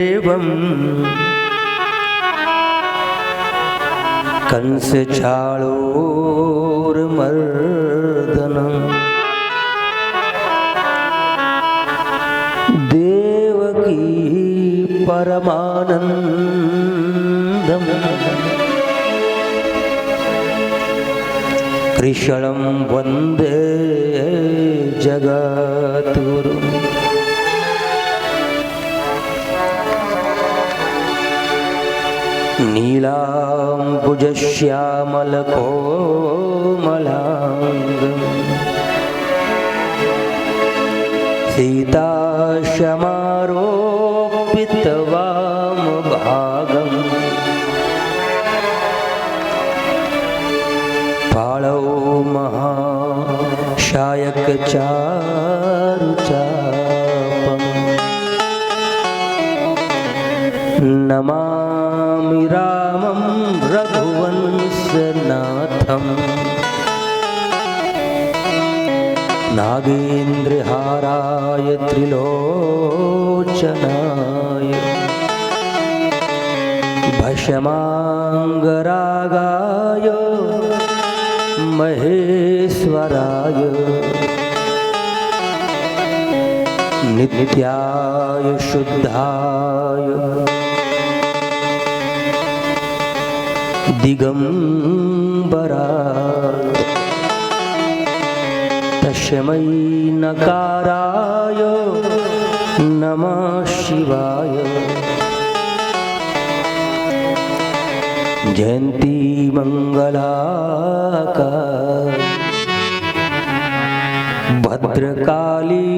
एवं कंस चाणूरमर्दनं देवकी परमानन्दं कृष्णं वन्दे जगद्गुरुम्। नीलाम्बुजश्यामलकोमलाङ्गं सीताशमारोपितवामभागं पाणौ महाशायकचारुचापं नमामि रामं रघुवंशनाथं नागेन्द्रहाराय त्रिलोचनाय भस्माङ्गरागाय महेश्वराय नित्याय शुद्धाय दिगंबराय तस्मै नकाराय नमः शिवाय। जयंती मंगलाकाय भद्रकाली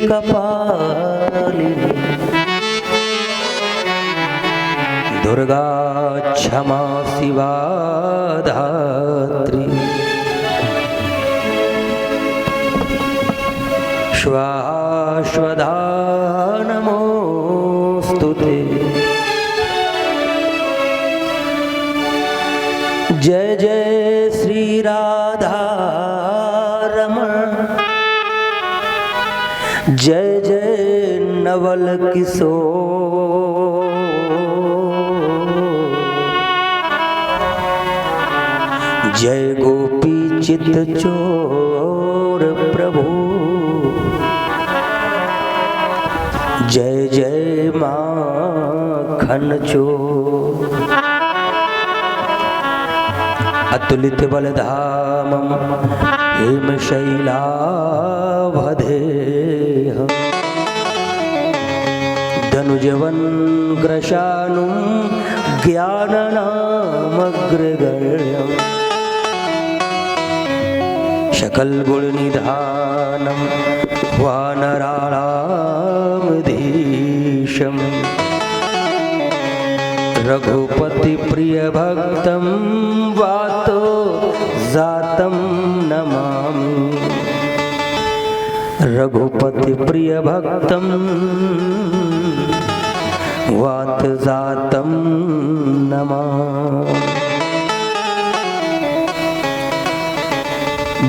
कपालिनी दुर्गा क्षमा शिवा धात्री श्वाश्वधा नमोस्तुते। जय जय श्री राधा रमण जय जय नवल किशोर जय गोपी चित चोर प्रभु जय जय माखन चोर। अतुलित बलधामं हेमशैलावधेहं धनुजवन् ग्रशानुं ज्ञाननामग्रगण्यं सकलगुणनिधानं वानराणामधीशं रघुपति प्रिय भक्तं वातो जातं नमामि रघुपति प्रिय भक्तं वात जातं नमामि।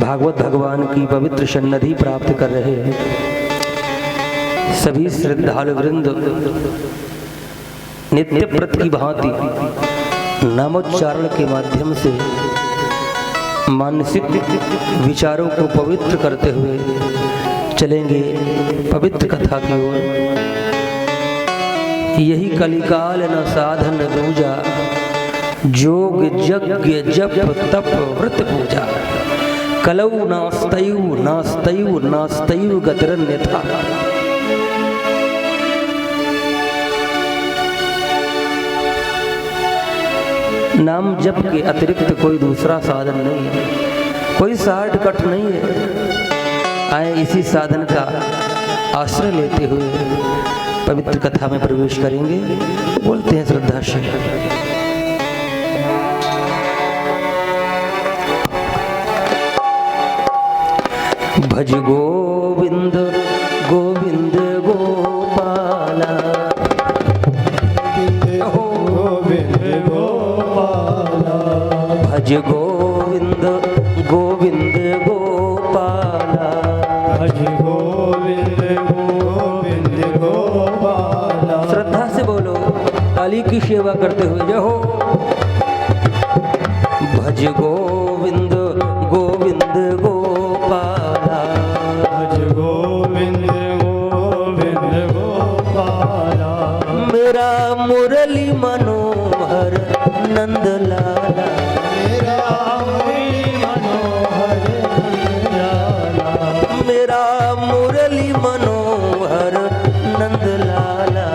भागवत भगवान की पवित्र सन्निधि प्राप्त कर रहे हैं सभी श्रद्धालु वृंद नित्य व्रत की भांति नामोच्चारण के माध्यम से मानसिक विचारों को पवित्र करते हुए चलेंगे पवित्र कथा की ओर। यही कलिकाल न साधन दूजा जोग यज्ञ जप तप व्रत पूजा कलौ नास्तयु गतिरन्यथा। नाम जप के अतिरिक्त कोई दूसरा साधन नहीं है, कोई शॉर्टकट नहीं है। आए इसी साधन का आश्रय लेते हुए पवित्र कथा में प्रवेश करेंगे। बोलते हैं श्रद्धा से। भज गोविंद गोविंद गोपाला भज गोविंद गोविंद गोपाला भज गोविंद गोविंद गोपाला काली की सेवा करते हुए जय हो। भज गोविंद गोविंद गोपाला, भज गोविंद गोविंद गोपाला, मेरा मुरली मनोहर नंद लाला, मेरा मुरली मनोहर नंद लाला, मेरा मुरली मनोहर नंद लाला,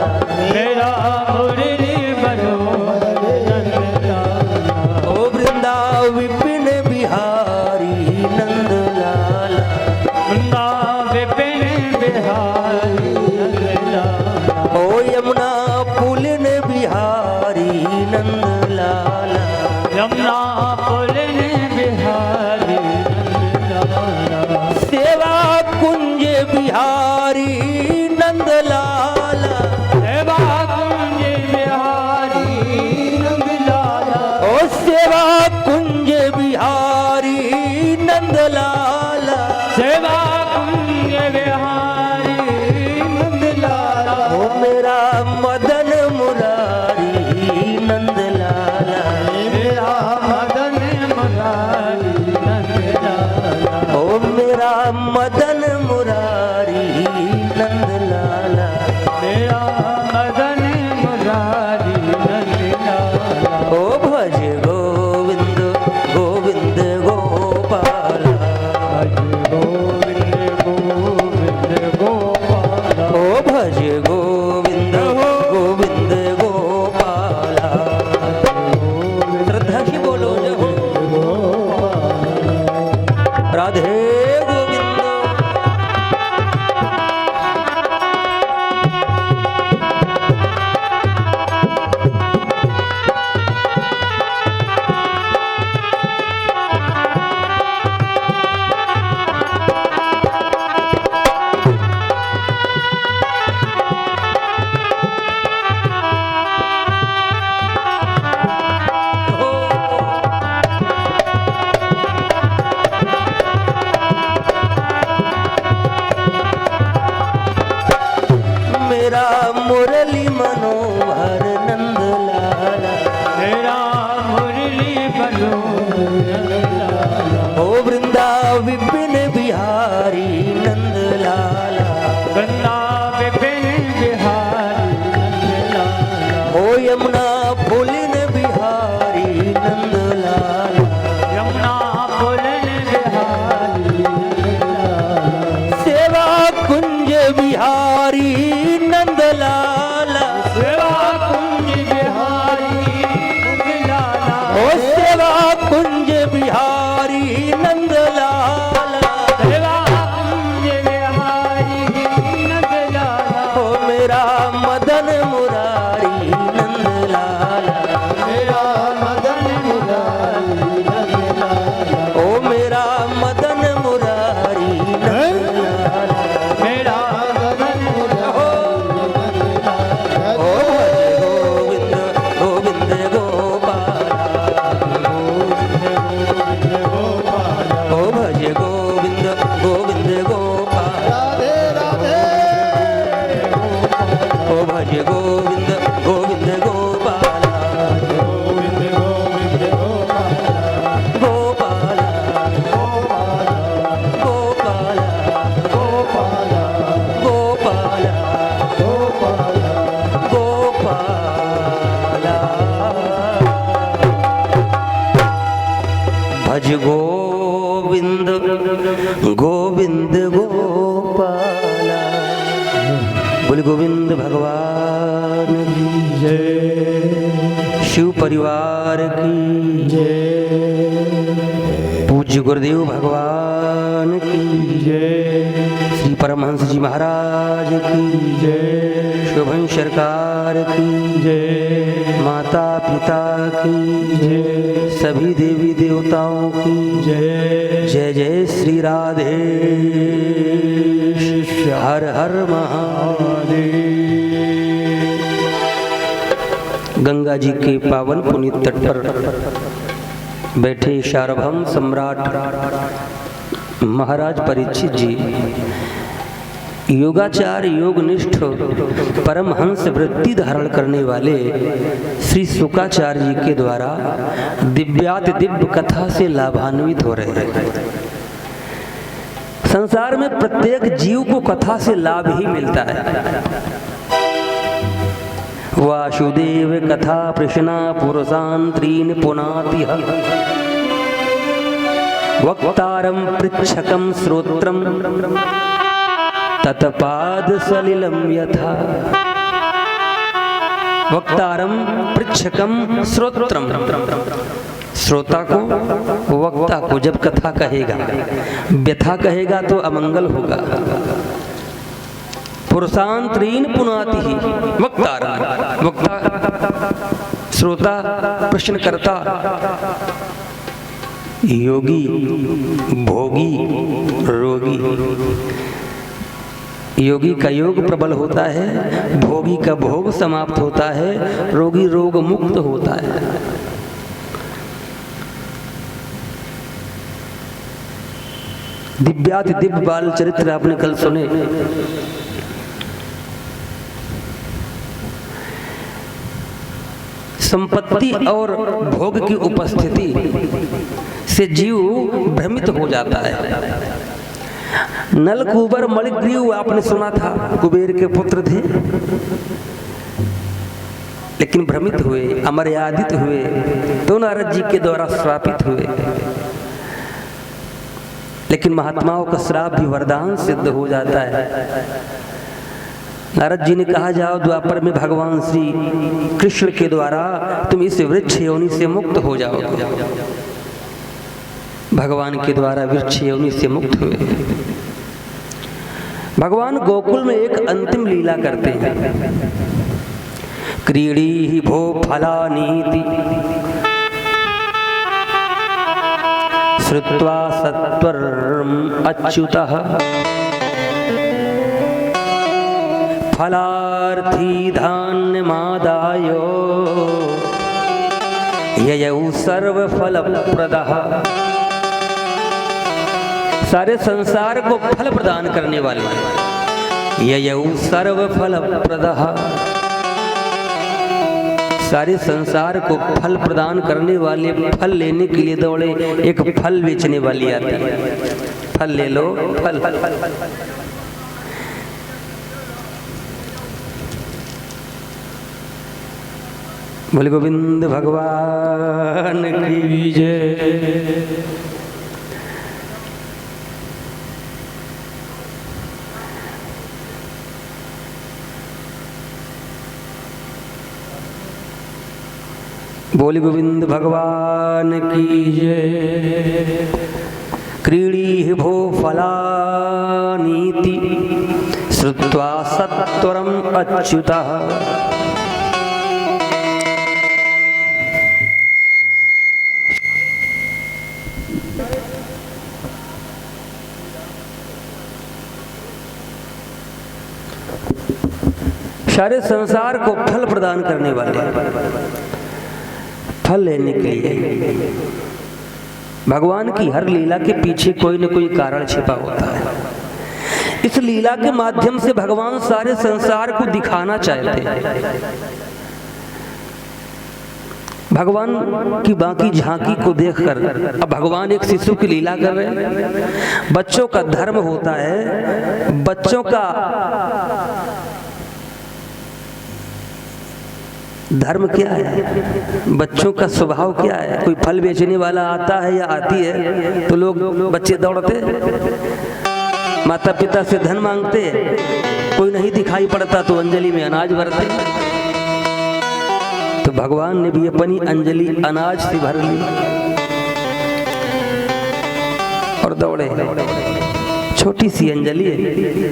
मेरा मुरली मनोहर नंद लाला, ओ वृंदा विपिन बिहारी नंद लाला, वृंदा विपिन बिहारी नंद लाला, ओ यमुना पुलिन बिहारी नंद लाला, यमुना पुलिन बिहारी नंद लाला, सेवा कुंज बिहारी नंद लाला, सेवा कुंज बिहारी नंद लाला, ओ सेवा कुंज बिहारी नंद लाला, सेवा कुंज बिहारी नंद लाला, ओ मेरा मदन मुरारी नंद लाला, मेरा मदन मुरारी नंद लाला, ओ मेरा मदन मुरारी नंद लाला, मेरा मदन मुरारी नंद लाला, ओ भज गोविंद गोविंद गोपाला, भज गोविंद गोविंद गोपाला, ओ भज गोविंद गोविंद गोपाला, श्रद्धा से बोलो जय हो। राधे गोविंद। मेरा मुरली मनोहर नंद लाला, मेरा मुरली मनोहर नंद लाला, ओ वृंदा विपिन बिहारी नंद लाला, वृंदा विपिन बिहारी नंद लाला, ओ यमुना फूलिन बिहारी नंद लाला, यमुना पुलिन बिहारी नंद लाला, सेवा कुंज बिहारी नंद लाला, सेवा कुंज बिहारी नंद लाला, ओ सेवा कुंज बिहारी नंद लाला, सेवा कुंज बिहारी नंद लाला, ओ मेरा मदन मुरारी नंद लाला, मेरा मदन मुरारी नंद लाला, ओ मेरा मदन मुरारी नंद लाला, मेरा मदन मुरारी नंद लाला, ओ भज गोविंद गोविंद गोपाला, ओ भज गोविंद गोविंद गोपाला, ओ भज गोविंद गोविंद गोपाला, गोपाला गोपाला गोपाला गोपाला, भज गोविंद गोविंद गोपाला। बोल गोविंद भगवान की जय, शिव परिवार की जय, पूज्य गुरुदेव भगवान की जय, श्री परमहंस जी महाराज की जय, शोभन सरकार की जय, माता पिता की जय, सभी देवी देवताओं की जय, जय जय श्री राधे हर हर महादेव। गंगा जी के पावन पुनीत तट पर बैठे सार्वभौम सम्राट महाराज परीक्षित जी योगाचार योगनिष्ठ परमहंस वृत्ति धारण करने वाले श्री शुकाचार्य जी के द्वारा दिव्याति दिव्य कथा से लाभान्वित हो रहे हैं। संसार में प्रत्येक जीव को कथा से लाभ ही मिलता है। वासुदेव कथा प्रश्ना पुरुषान् त्रीन् पुनाति वक्तारं पृच्छकं श्रोत्रं तत्पाद सलिलम यथा। वक्तारम पृच्छकम श्रोत्रम, श्रोता को वक्ता को जब कथा कहेगा, व्यथा कहेगा तो अमंगल होगा। पुरुषान् त्रीन् पुनाति ही वक्तारम, वक्ता श्रोता प्रश्न करता, योगी भोगी रोगी। योगी का योग प्रबल होता है, भोगी का भोग समाप्त होता है, रोगी रोग मुक्त होता है। दिव्याति दिव्य बाल चरित्र आपने कल सुने। संपत्ति और भोग की उपस्थिति से जीव भ्रमित हो जाता है। नल कुबर मणिग्रीव आपने सुना था, कुबेर के पुत्र थे, लेकिन भ्रमित हुए, अमर्यादित हुए, तो नारद जी के द्वारा श्रापित हुए। लेकिन महात्माओं का श्राप भी वरदान सिद्ध हो जाता है। नारद जी ने कहा, जाओ द्वापर में भगवान श्री कृष्ण के द्वारा तुम इस वृक्ष योनि से मुक्त हो जाओगे। भगवान के द्वारा वृक्ष योनि से मुक्त हुए। भगवान गोकुल में एक अंतिम लीला करते हैं। क्रीड़ी भो फलानीति श्रुत्वा सत्वरम् अच्युतः फलार्थी धान्यमादायो ययौ सर्वफलप्रदः। सारे संसार को फल प्रदान करने वाले, ययौ सर्वफलप्रदः। सारे संसार को फल प्रदान करने वाले, फल लेने के लिए दौड़े, एक फल बेचने वाली आती है, फल ले लो फल। बोले गोविंद भगवान की जय। बोले गोविंद भगवान की जय। क्रीड़ी भो फलानीति श्रुत्वा सत्वरम् अच्युतः। सारे संसार को फल प्रदान करने वाले, फल लेने के लिए। भगवान की हर लीला के पीछे कोई न कोई कारण छिपा होता है। इस लीला के माध्यम से भगवान सारे संसार को दिखाना चाहते हैं। भगवान की बाकी झांकी को देखकर अब भगवान एक शिशु की लीला कर रहे हैं। बच्चों का धर्म होता है, बच्चों का धर्म क्या है, बच्चों का स्वभाव क्या है। कोई फल बेचने वाला आता है या आती है तो लोग बच्चे दौड़ते, माता पिता से धन मांगते, कोई नहीं दिखाई पड़ता तो अंजलि में अनाज भरते। तो भगवान ने भी अपनी अंजलि अनाज से भर ली और दौड़े। छोटी सी अंजलि है,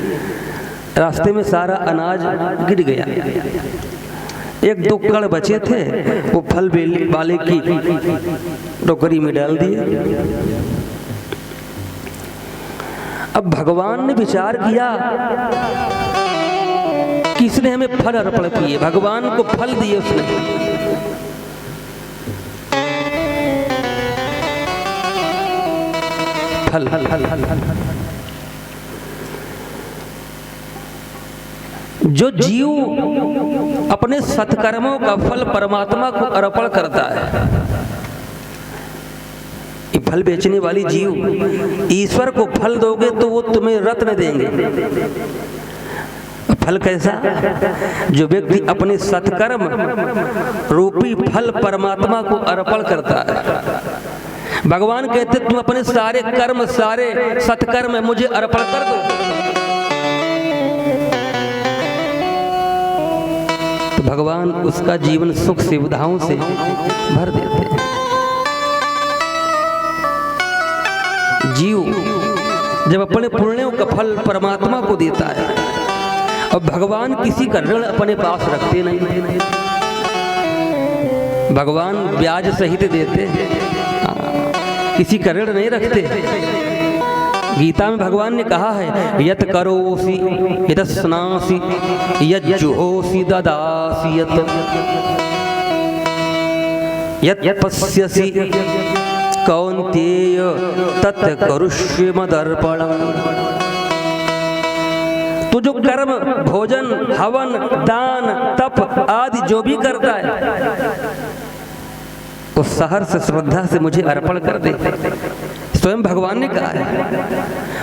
रास्ते में सारा अनाज गिर गया। एक दो कण बचे थे, वो फल वाले की टोकरी में डाल दिए। अब भगवान ने विचार किया कि इसने हमें फल अर्पण किए, भगवान को फल दिए उसने। फल जो जीव अपने सत्कर्मों का फल परमात्मा को अर्पण करता है, ये फल बेचने वाली जीव, ईश्वर को फल दोगे तो वो तुम्हें रत्न देंगे। फल कैसा? जो व्यक्ति अपने सत्कर्म रूपी फल परमात्मा को अर्पण करता है। भगवान कहते तुम अपने सारे कर्म, सारे सत्कर्म मुझे अर्पण कर दो, तो भगवान उसका जीवन सुख सुविधाओं से भर देते हैं। जीव जब अपने पुण्यों का फल परमात्मा को देता है, और भगवान किसी का ऋण अपने पास रखते नहीं, भगवान ब्याज सहित देते हैं, किसी का ऋण नहीं रखते। गीता में भगवान ने कहा है, यत करोसि यत स्नासि यत जुहोसि ददासि यत पश्यसि कौन्तेय तत् करुष्ये मदर्पणम्। तो जो कर्म, भोजन, हवन, दान, तप आदि जो भी करता है, वो सहर्ष श्रद्धा से मुझे अर्पण कर दे। स्वयं भगवान ने कहा है,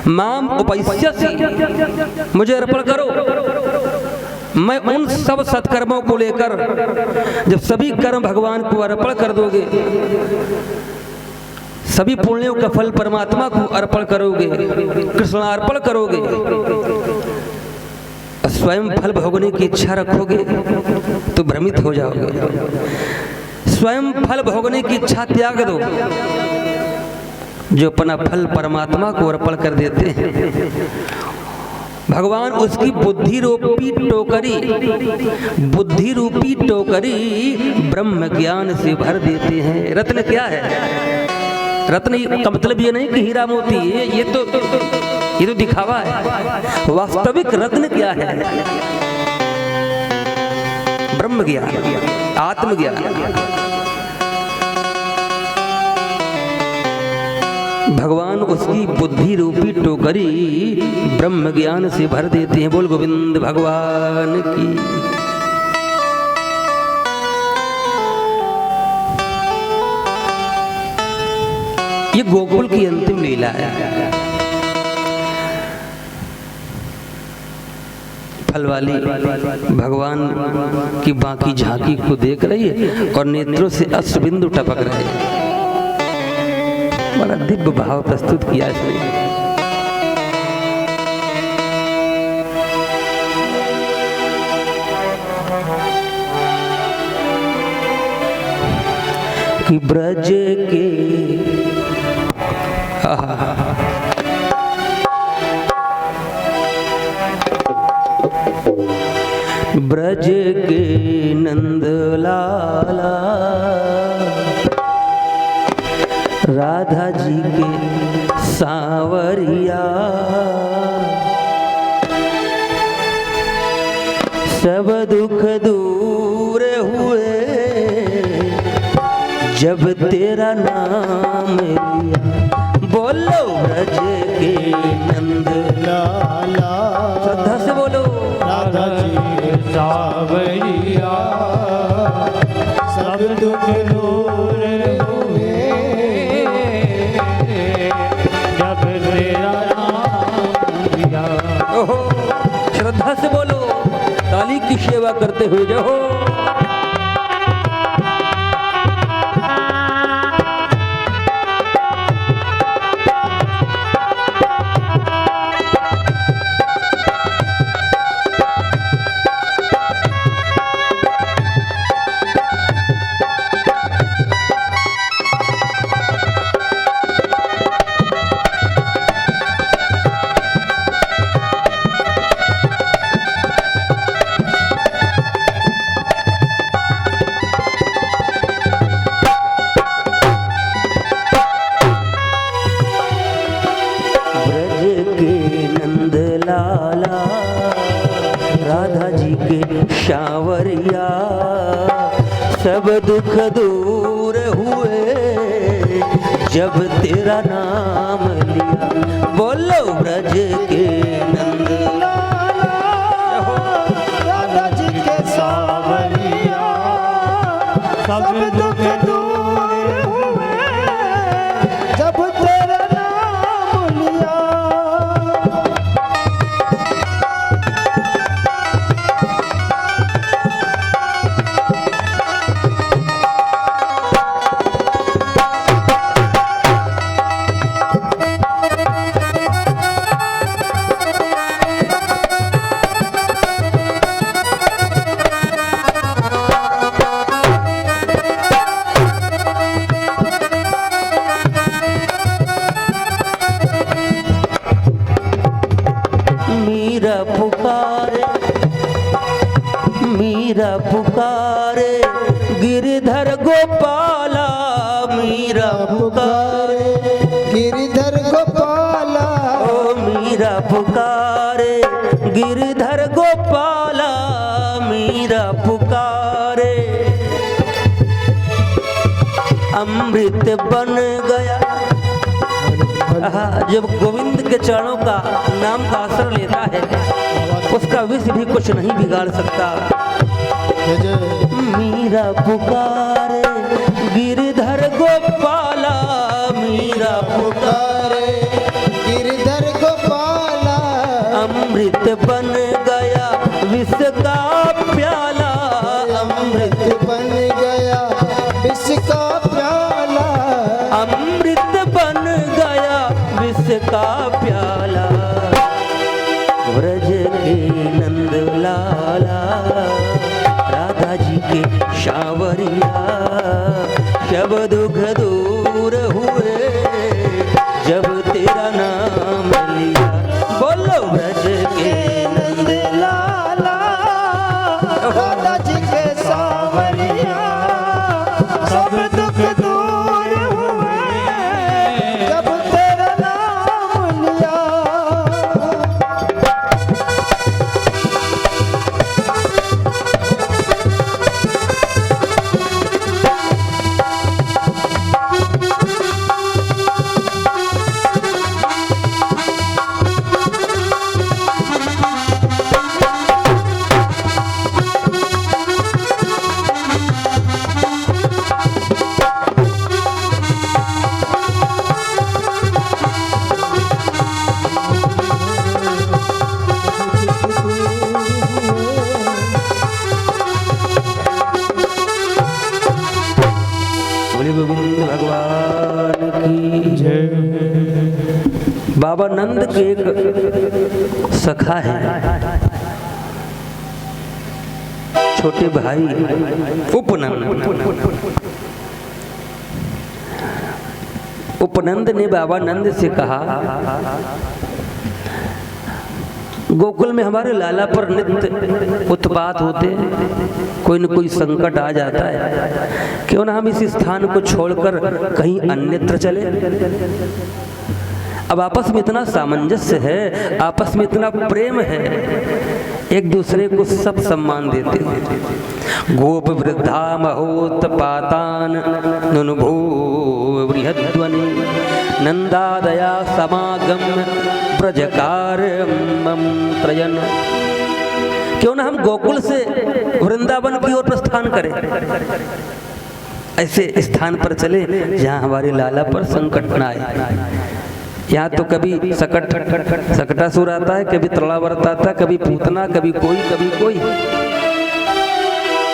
माम उपैस्यसि, मुझे अर्पण करो। मैं उन सब सत्कर्मों को लेकर, जब सभी कर्म भगवान को अर्पण कर दोगे, सभी पुण्यों का फल परमात्मा को अर्पण करोगे, कृष्णार्पण करोगे, स्वयं फल भोगने की इच्छा रखोगे तो भ्रमित हो जाओगे। स्वयं फल भोगने की इच्छा त्याग दो। जो अपना फल परमात्मा को अर्पण कर देते हैं, भगवान उसकी बुद्धि रूपी टोकरी ब्रह्म ज्ञान से भर देते हैं। रत्न क्या है? रत्न का मतलब ये नहीं कि हीरा मोती, ये तो दिखावा है। वास्तविक रत्न क्या है? ब्रह्म ज्ञान, आत्मज्ञान। भगवान उसकी बुद्धि रूपी टोकरी ब्रह्म ज्ञान से भर देते हैं। बोल गोविंद भगवान की। ये गोकुल की अंतिम लीला है। फल वाली भगवान की बाकी झांकी को देख रही है और नेत्रों से अश्रुबिंदु टपक रहे हैं। बड़ा दिव्य भाव प्रस्तुत किया इसने। कि ब्रज के ब्रज के नंद लाला, राधा जी के सांवरिया, सब दुख दूर हुए जब तेरा नाम लिया। बोलो ब्रज के नंद लाला, श्रद्धा से बोलो। राधा जी के सांवरिया, सब दुख दूर हुए जब तेरा नाम लिया। ओहो, श्रद्धा से बोलो, ताली की सेवा करते हुए जाओ। राधा जी के सांवरिया, सब दुख दूर हुए जब तेरा नाम लिया। बोलो ब्रज के नंद लाला, सब दुख दूर हुए जब तेरा नाम लिया। मीरा पुकारे, मीरा पुकारे गिरधर गोपाला, मीरा पुकारे, गिरधर गोपाला, ओ मीरा पुकारे गिरधर गोपाला, मीरा पुकारे। अमृत बन गया। जब गोविंद के चरणों का नाम का आश्रय लेता है, उसका विष भी कुछ नहीं बिगाड़ सकता। मीरा पुकारे गिरधर गोपाला, मीरा पुकारे गिरधर गोपाला, अमृत बन गया विष का प्याला, अमृत बन गया विष का प्याला, अमृत बन गया विष का प्याला। व्रज के नंद लाला, राधा जी के शावरिया, सब दुख दूर हुए जब तेरा नाम लिया। बोलो व्रज के नंद लाला, राधा जी के सावरिया, सब दुख दूर हुए जब तेरा नाम लिया। बोले गोविंद भगवान की जय। बाबा नंद के एक सखा है, छोटे भाई उपनंद। उपनंद ने बाबा नंद से कहा, गोकुल में हमारे लाला पर नित्य उत्पात होते, कोई न कोई संकट आ जाता है, क्यों ना हम इस स्थान को छोड़कर कहीं अन्यत्र चले। अब आपस में इतना सामंजस्य है, आपस में इतना प्रेम है, एक दूसरे को सब सम्मान देते हैं। गोप वृद्धा महोत पातान नुनुभू बृहद्वनि, नंदादया समागम ब्रजकार मंत्रयन। क्यों ना हम गोकुल से वृंदावन की ओर प्रस्थान करें, ऐसे स्थान पर चले जहां हमारे लाला पर संकट न आए। यहाँ तो कभी सकटासुर आता है, कभी तृणावर्त आता है, कभी पूतना, कभी कोई।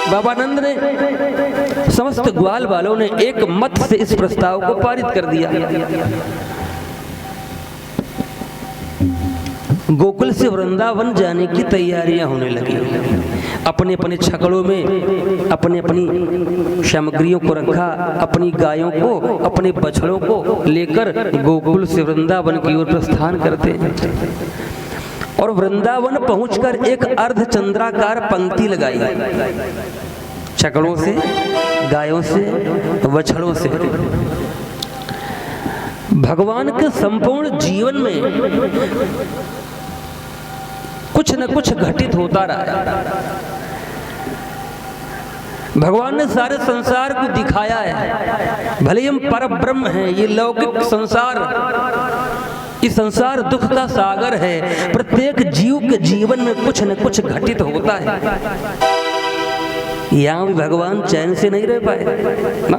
बाबा नंद ने, समस्त ग्वाल वालों ने एक मत से इस प्रस्ताव को पारित कर दिया। गोकुल से वृंदावन जाने की तैयारियां होने लगी। अपने अपने छकड़ों में अपनी अपनी सामग्रियों को रखा, अपनी गायों को, अपने बछड़ों को लेकर गोकुल से वृंदावन की ओर प्रस्थान करते हैं। और वृंदावन पहुंचकर एक अर्धचंद्राकार पंक्ति लगाई, छकड़ों से, गायों से, बछड़ों से। भगवान के संपूर्ण जीवन में कुछ न कुछ घटित होता रहा। भगवान ने सारे संसार को दिखाया है, भले हम पर ब्रह्म हैं, ये लौकिक संसार, ये संसार दुख का सागर है। प्रत्येक जीव के जीवन में कुछ न कुछ घटित होता है। यहाँ भी भगवान चैन से नहीं रह पाए ना।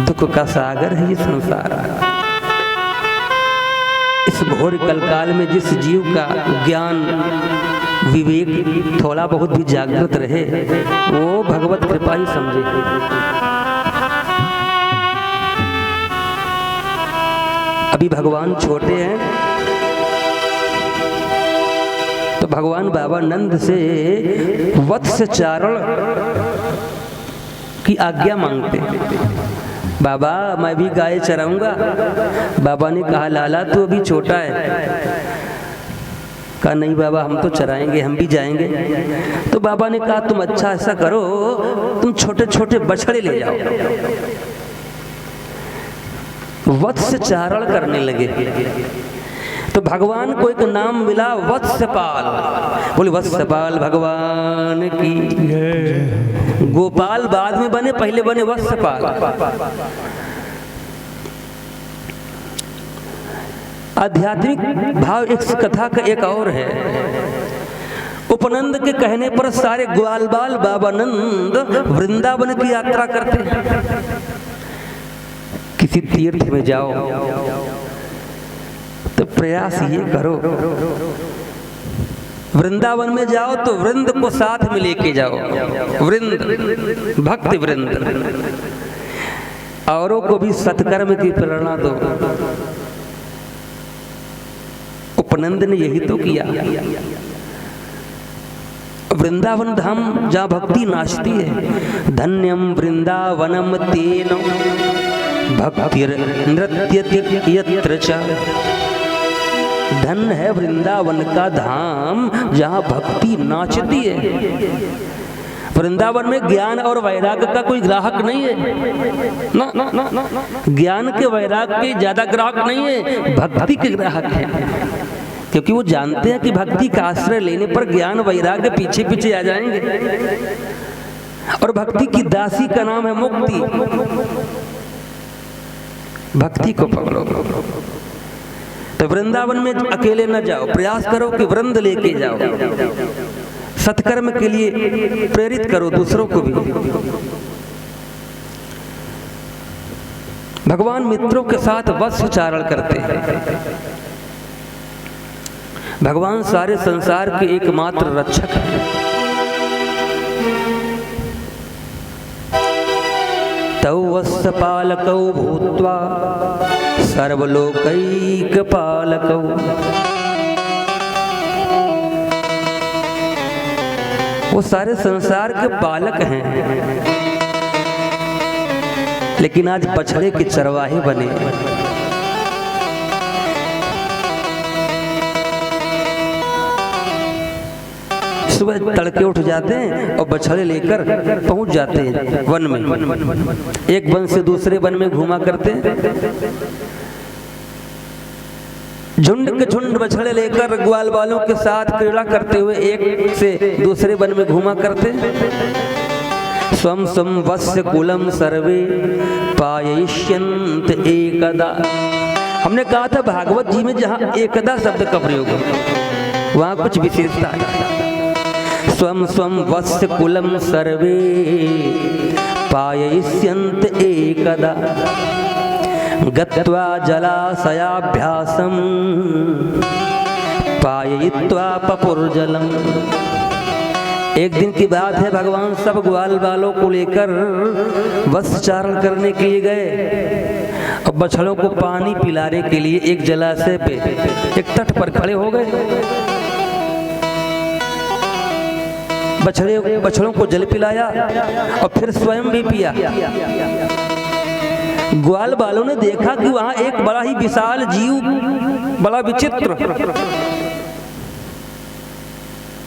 दुख का सागर है ये संसार। इस घोर कलकाल में जिस जीव का ज्ञान विवेक थोड़ा बहुत भी जागृत रहे वो भगवत कृपा ही समझे। अभी भगवान छोटे हैं तो भगवान बाबा नंद से वत्स चारण की आज्ञा मांगते। बाबा मैं भी गाय चराऊंगा। बाबा ने कहा लाला तू अभी छोटा है। कहा नहीं बाबा हम तो चराएंगे, हम भी जाएंगे। तो बाबा ने कहा तुम अच्छा ऐसा करो, तुम छोटे छोटे बछड़े ले जाओ। वत्स चारण करने लगे तो भगवान को एक नाम मिला वत्सपाल। बोले वत्सपाल भगवान की। गोपाल बाद में बने, पहले बने वत्सपाल। आध्यात्मिक भाव इस कथा का एक और है। उपनंद के कहने पर सारे ग्वाल बाल बाबा नंद वृंदावन की यात्रा करते। किसी तीर्थ में जाओ तो प्रयास ये करो, वृंदावन में जाओ तो वृंद को साथ में लेके जाओ। वृंद भक्त वृंद, औरों को भी सत्कर्म की प्रेरणा दो। उपनंद ने यही तो किया। वृंदावन धाम जहाँ भक्ति नाचती है। धन्यम वृंदावनम तेन भक्तिर नृत्यति यत्र च। धन है वृंदावन का धाम जहाँ भक्ति नाचती है। वृंदावन में ज्ञान और वैराग्य का कोई ग्राहक नहीं है ना, ना, ना, ना, ना। ज्ञान के वैराग्य के ज्यादा ग्राहक नहीं है, भक्ति के ग्राहक है। क्योंकि वो जानते हैं कि भक्ति का आश्रय लेने पर ज्ञान वैराग्य पीछे पीछे आ जाएंगे। और भक्ति की दासी का नाम है मुक्ति। भक्ति को पकड़ो। तो वृंदावन में अकेले न जाओ, प्रयास करो कि वृंद लेके जाओ। सत्कर्म के लिए प्रेरित करो दूसरों को भी। भगवान मित्रों के साथ वत्सचारण करते हैं। भगवान सारे संसार के एकमात्र रक्षक हैं। तौ वत्सपालकौ भूत्वा सर्वलोकैकपालकौ। वो सारे संसार के पालक हैं, लेकिन आज बछड़े के चरवाहे बने। सुबह तड़के उठ जाते हैं और बछड़े लेकर पहुंच जाते हैं वन में। एक वन से दूसरे वन में घूमा करते हैं। झुंड के झुंड बछड़े लेकर ग्वाल बालों के साथ क्रीड़ा करते हुए एक से दूसरे वन में घूमा करते। स्वम स्वम वत्स कुलम सर्वे पायिष्यन्त एकदा। हमने कहा था भागवत जी में जहाँ एकदा शब्द का प्रयोग हो वहाँ कुछ विशेषता है। स्वम स्वम वत्स कुलम सर्वे पायिष्यन्त एकदा गत्वा जलाशयाभ्यासम पाययित्वा पपुर्जलम। एक दिन की बात है, भगवान सब ग्वाल बालों को लेकर वत्सचारण करने के लिए गए और बछड़ों को पानी पिलाने के लिए एक जलाशय पे एक तट पर खड़े हो गए। बछड़ों को जल पिलाया और फिर स्वयं भी पिया। ग्वाल बालों ने देखा कि वहां एक बड़ा ही विशाल जीव, बड़ा विचित्र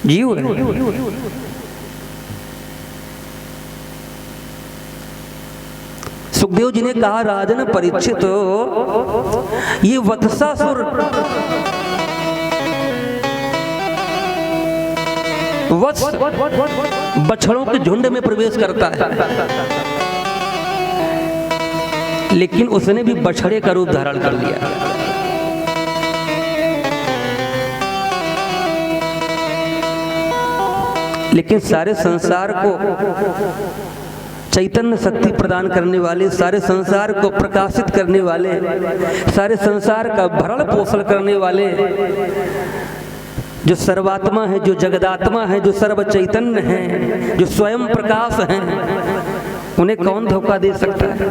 जीव है। सुखदेव जी ने कहा राजन परीक्षित, ये वत्सासुर वत्स बछड़ों के झुंड में प्रवेश करता है, लेकिन उसने भी बछड़े का रूप धारण कर लिया। लेकिन सारे संसार को चैतन्य शक्ति प्रदान करने वाले, सारे संसार को प्रकाशित करने वाले, सारे संसार का भरण पोषण करने वाले, जो सर्वात्मा है, जो जगदात्मा है, जो सर्व चैतन्य है, जो स्वयं प्रकाश हैं, उन्हें कौन धोखा दे सकता है?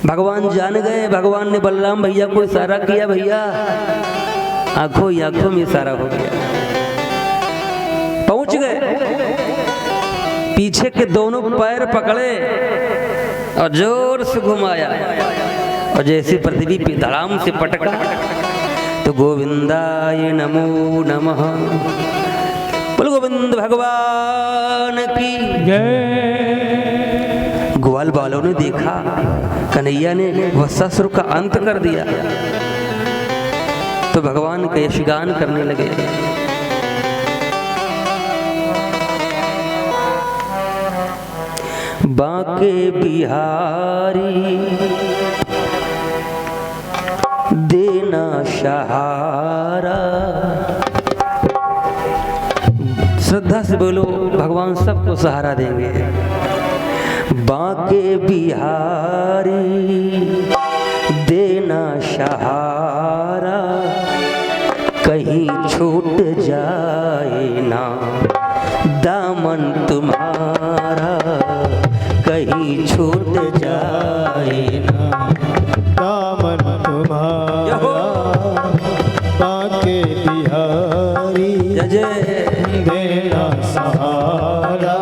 भगवान जान गए। भगवान ने बलराम भैया को इशारा किया, भैया आंखों ही आंखों में इशारा हो गया, पहुंच गए। पीछे के दोनों पैर पकड़े और जोर से घुमाया और जैसे पृथ्वी पे धड़ाम से पटका तो गोविंदाय नमो नमः। बोल गोविंद भगवान की जय। ग्वाल बालों ने देखा कन्हैया ने वत्सासुर का अंत कर दिया तो भगवान का यशगान करने लगे। बांके बिहारी देना सहारा। श्रद्धा से बोलो, भगवान सबको सहारा देंगे। बांके बिहारी देना सहारा, कहीं छूट जाए ना दामन तुम्हारा, कहीं छूट जाए ना दामन तुम्हारा। बांके बिहारी जय देना सहारा,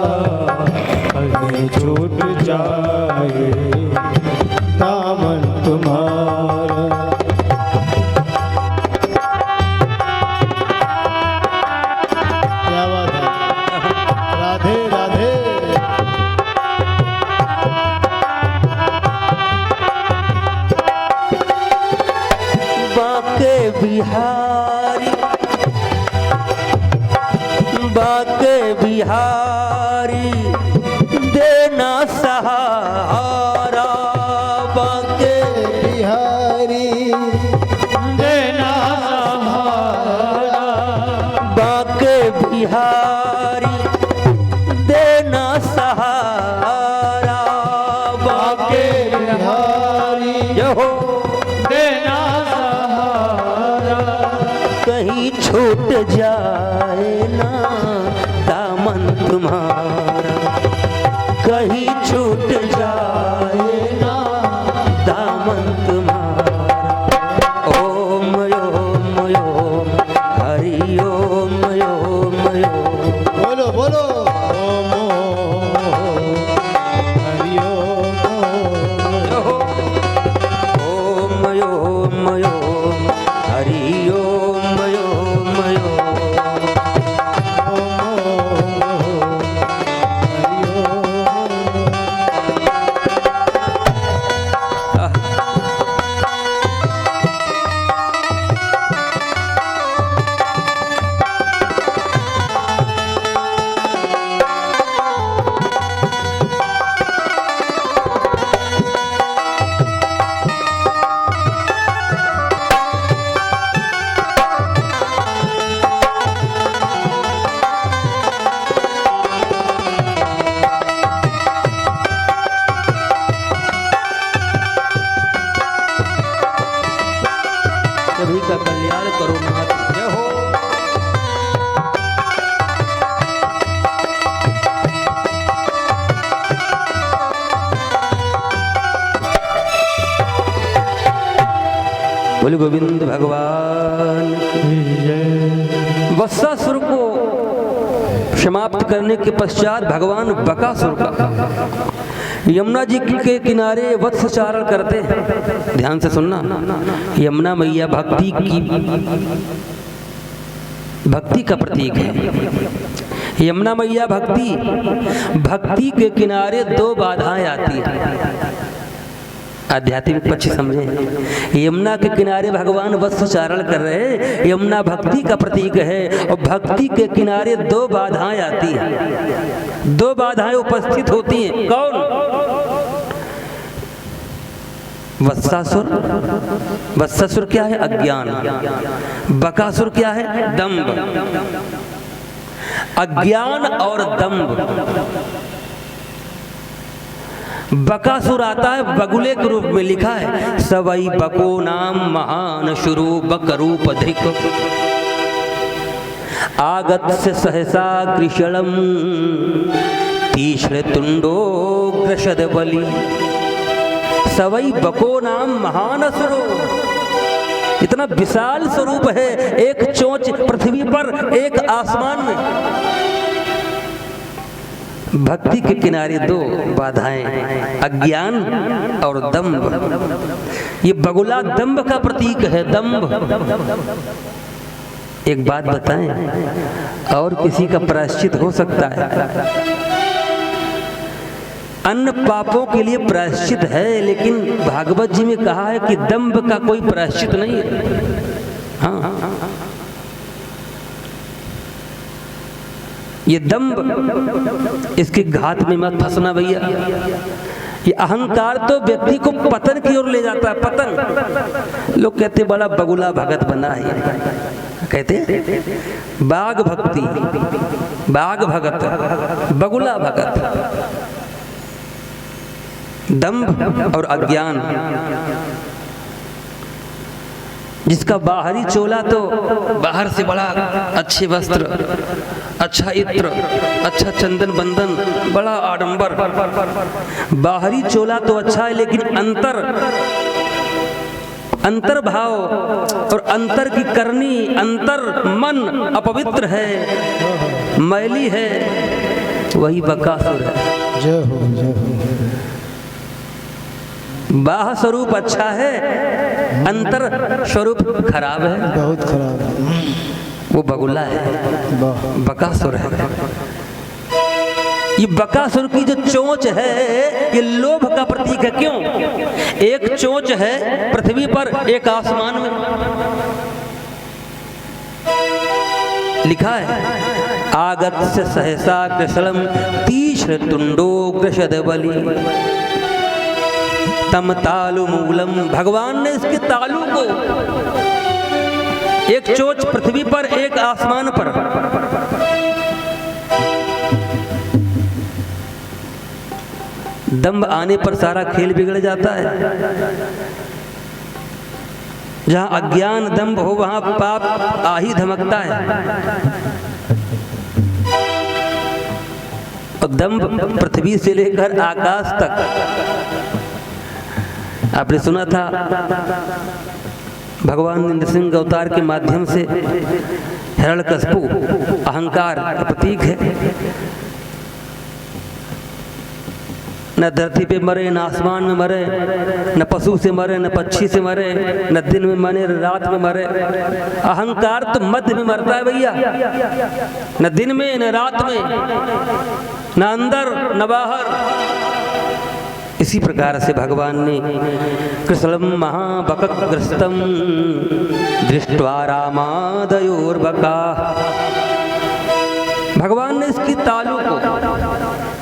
कहीं छूट जाए दामन तुम्हारा। क्या बात है, राधे राधे। बांके बिहारी, बांके बिहारी देना सहारा, बांके बिहारी देना सहारा, बांके बिहारी देना सहारा, बांके बिहारी हो देना सहारा, कहीं छूट जाए ना दामन तुम्हारा, कहीं छूट जाए ना दामन तुम्हारा। ओम ओम ओम हरि ओम ओम ओम। बोलो बोलो ओम हरि ओम। ओम ओम ओम हरि ओम ओम ओम। सभी का कल्याण करो नाथ। जय हो। बोले गोविंद भगवान की जय। वत्सासुर को समाप्त करने के पश्चात भगवान बकासुर का यमुना जी के किनारे वत्सचारण करते हैं। ध्यान से सुनना, यमुना मैया भक्ति का प्रतीक है। यमुना मैया भक्ति के किनारे दो बाधाएं आती हैं। आध्यात्मिक पक्ष समझे। यमुना के किनारे भगवान वत्सचारण कर रहे हैं, यमुना भक्ति का प्रतीक है और भक्ति के किनारे दो बाधाएं आती हैं, दो बाधाएं उपस्थित होती हैं। कौन? वत्सासुर। वत्सासुर क्या है? अज्ञान। बकासुर क्या है? दंभ। अज्ञान और दंभ। बकासुर आता है बगुले के रूप में, लिखा है सवई बको नाम महान शुरू बक रूप धिक, आगत से सहसा कृषणम तीक्ष्ण तुंडो ग्रशद बलि। सवई बको नाम महान असुरो, इतना विशाल स्वरूप है, एक चोंच पृथ्वी पर, एक आसमान में। भक्ति के किनारे दो बाधाएं, अज्ञान और दंभ। ये बगुला दंभ का प्रतीक है, दंभ। एक बात बताएं, और किसी का प्रायश्चित हो सकता है? अन्य पापों के लिए प्रायश्चित है, लेकिन भागवत जी में कहा है कि दंभ का कोई प्रायश्चित नहीं है। हाँ, ये दंभ, इसके घात में मत फंसना भैया। ये अहंकार तो व्यक्ति को पतन की ओर ले जाता है, पतन। लोग कहते बड़ा बगुला भगत बना है, कहते बाघ भक्ति, बाघ भगत, बगुला भगत। दंभ और अज्ञान, जिसका बाहरी चोला तो बाहर से बड़ा अच्छे वस्त्र, अच्छा इत्र, अच्छा चंदन बंदन, बड़ा आडंबर, बाहरी चोला तो अच्छा है, लेकिन अंतर भाव और अंतर की करनी, अंतर मन अपवित्र है, मैली है, वही बकासुर है। जय हो, जय हो। बाह्य स्वरूप अच्छा है, अंतर स्वरूप खराब है, बहुत खराब है, वो बगुला है, बकासुर है। ये बकासुर की जो चोंच है, ये लोभ का प्रतीक है। क्यों? एक चोंच है पृथ्वी पर, एक आसमान में। लिखा है आगत से सहसा कृष्णम तीक्ष्ण तुंडो ग्रशद बलि तम तालु मूलम। भगवान ने इसके तालु को, एक चोंच पृथ्वी पर, एक आसमान पर। दंभ आने पर सारा खेल बिगड़ जाता है। जहां अज्ञान दंभ हो, वहां पाप आ ही धमकता है। और दंभ पृथ्वी से लेकर आकाश तक। आपने सुना था भगवान ने नृसिंह अवतार के माध्यम से हिरण्यकशिपु अहंकार का प्रतीक है। न धरती पे मरे, न आसमान में मरे, न पशु से मरे, न पक्षी से मरे, न दिन में मरे, न रात में मरे। अहंकार तो मध्य में मरता है भैया, न दिन में, न रात में, न अंदर, न बाहर। इसी प्रकार से भगवान ने कृष्णम महाबकग्रस्तम दृष्ट्वा रामादयोर्बका, भगवान ने इसकी तालु को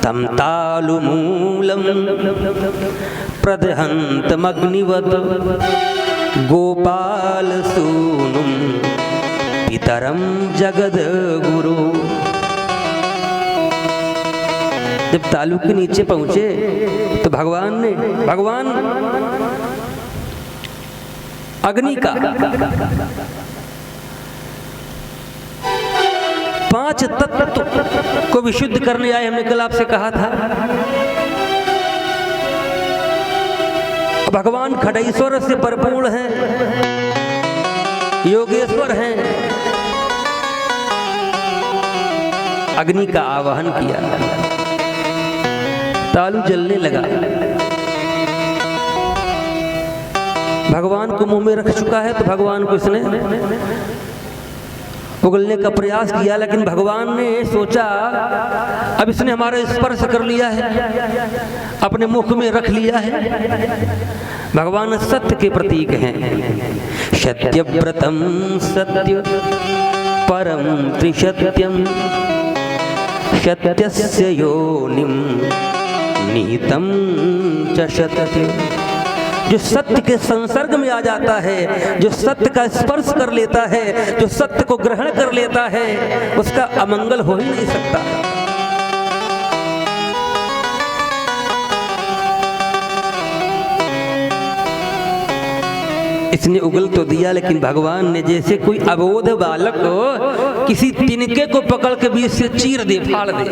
तम तालु मूलम प्रदहंतमग्निवत गोपाल सूनुम पितरम जगद गुरु। जब तालु के नीचे पहुंचे तो भगवान अग्नि का 5 तत्व को विशुद्ध करने आए। हमने कल आपसे कहा था भगवान खड़ेश्वर से परिपूर्ण हैं, योगेश्वर हैं। अग्नि का आवाहन किया, तालु जलने लगा। भगवान को मुंह में रख चुका है तो भगवान को इसने उगलने का प्रयास किया, लेकिन भगवान ने सोचा अब इसने हमारा स्पर्श कर लिया है, अपने मुख में रख लिया है। भगवान सत्य के प्रतीक हैं। सत्यव्रतम सत्य परम त्रिसत्यम सत्यस्य योनिम निहितम च सत्य। जो सत्य के संसर्ग में आ जाता है, जो सत्य का स्पर्श कर लेता है, जो सत्य को ग्रहण कर लेता है, उसका अमंगल हो ही नहीं सकता। इसने उगल तो दिया, लेकिन भगवान ने जैसे कोई अबोध बालक को किसी तिनके को पकड़ के बीच से चीर दे, फाड़ दे।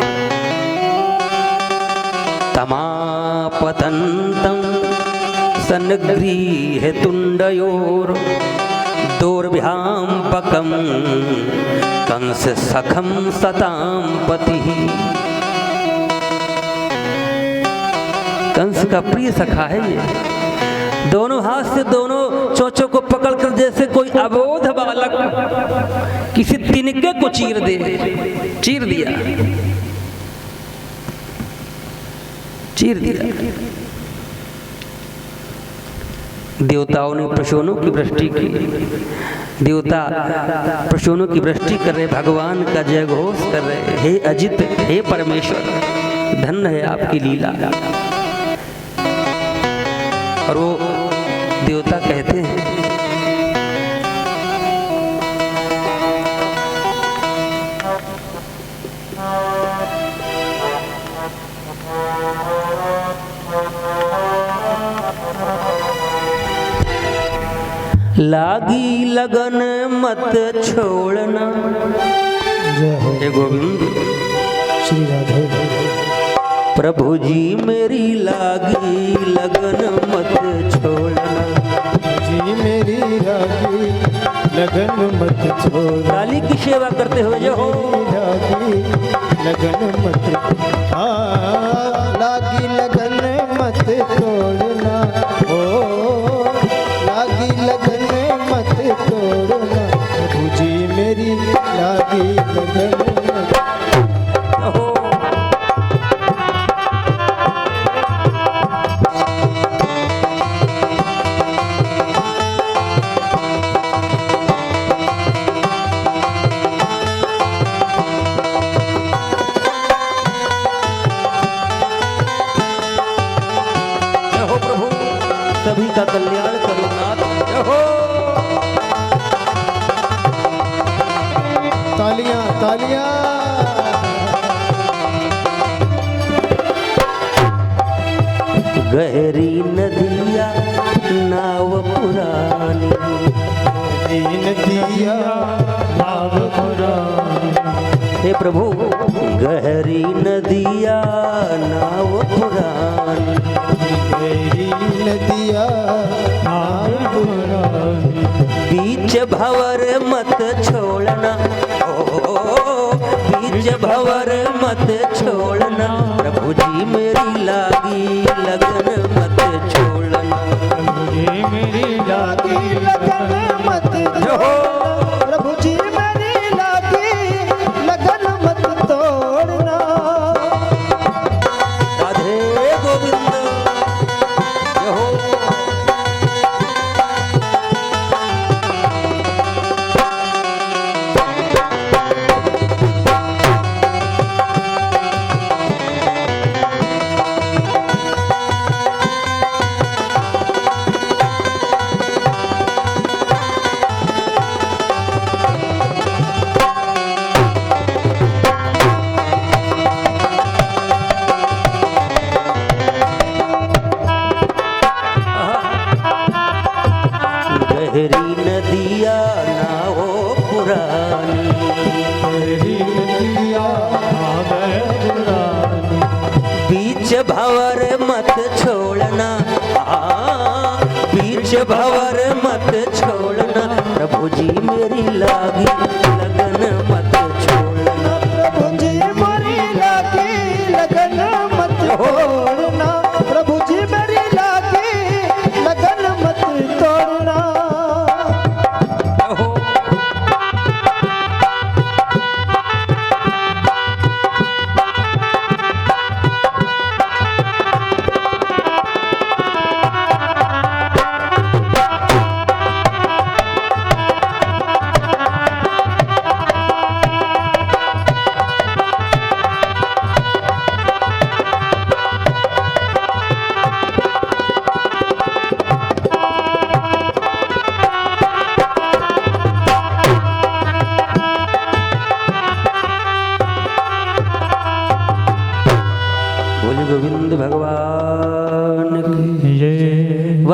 तमापतंतं सन्गृह्य तुंडयोर दोर्भ्याम पकम कंस सखम सताम पति। कंस का प्रिय सखा है ये। दोनों हाथ से दोनों चोंचों को पकड़कर जैसे कोई अबोध बालक किसी तिनके को चीर दे, चीर दिया, चीर दिया। देवताओं ने प्रशोनों की वृष्टि की, देवता प्रशोनों की वृष्टि कर रहे, भगवान का जय घोष कर रहे, हे अजित, हे परमेश्वर, धन्य है आपकी लीला। और वो देवता कहते हैं, लागी लगन मत छोड़ना। जय हो हे गोविंद, श्री राधे। प्रभु जी मेरी लागी लगन मत छोड़ना। जी मेरी लागी लगन मत छोड़। काली की सेवा करते हुए जो हो, लागी लगन मत, लागी लगन मत छोड़ना। ओ लागी लगन मत छोड़ना। प्रभु जी मेरी लागी लगन मत हो। सभी का कल्याण करो नाथ। जय हो। तालियां तालियां। गहरी नदिया नाव पुरानी, नदिया नाव पुरानी। हे प्रभु, गहरी नदिया नाव पुरानी, गहरी नदिया नाव पुरानी। बीच भंवर मत छोड़ना। ओ बीच भंवर मत छोड़ना। प्रभु जी मेरी लागी लगन मत छोड़ना। प्रभु जी मेरी लागी लगन मत हो। प्रभु जी मेरी लागी लगन मत तोड़ना। राधे गोविंद। जय हो। गहरी नदिया नाव पुरानी, गहरी नदिया नाव पुरानी। बीच भंवर मत छोड़ना। बीच भंवर मत छोड़ना। प्रभु जी मेरी लागी लगन मत छोड़ना। प्रभु जी मेरी लागी लगन मत तोड़ना। प्रभु जी मेरी लागी लगन मत तोड़ना। हो।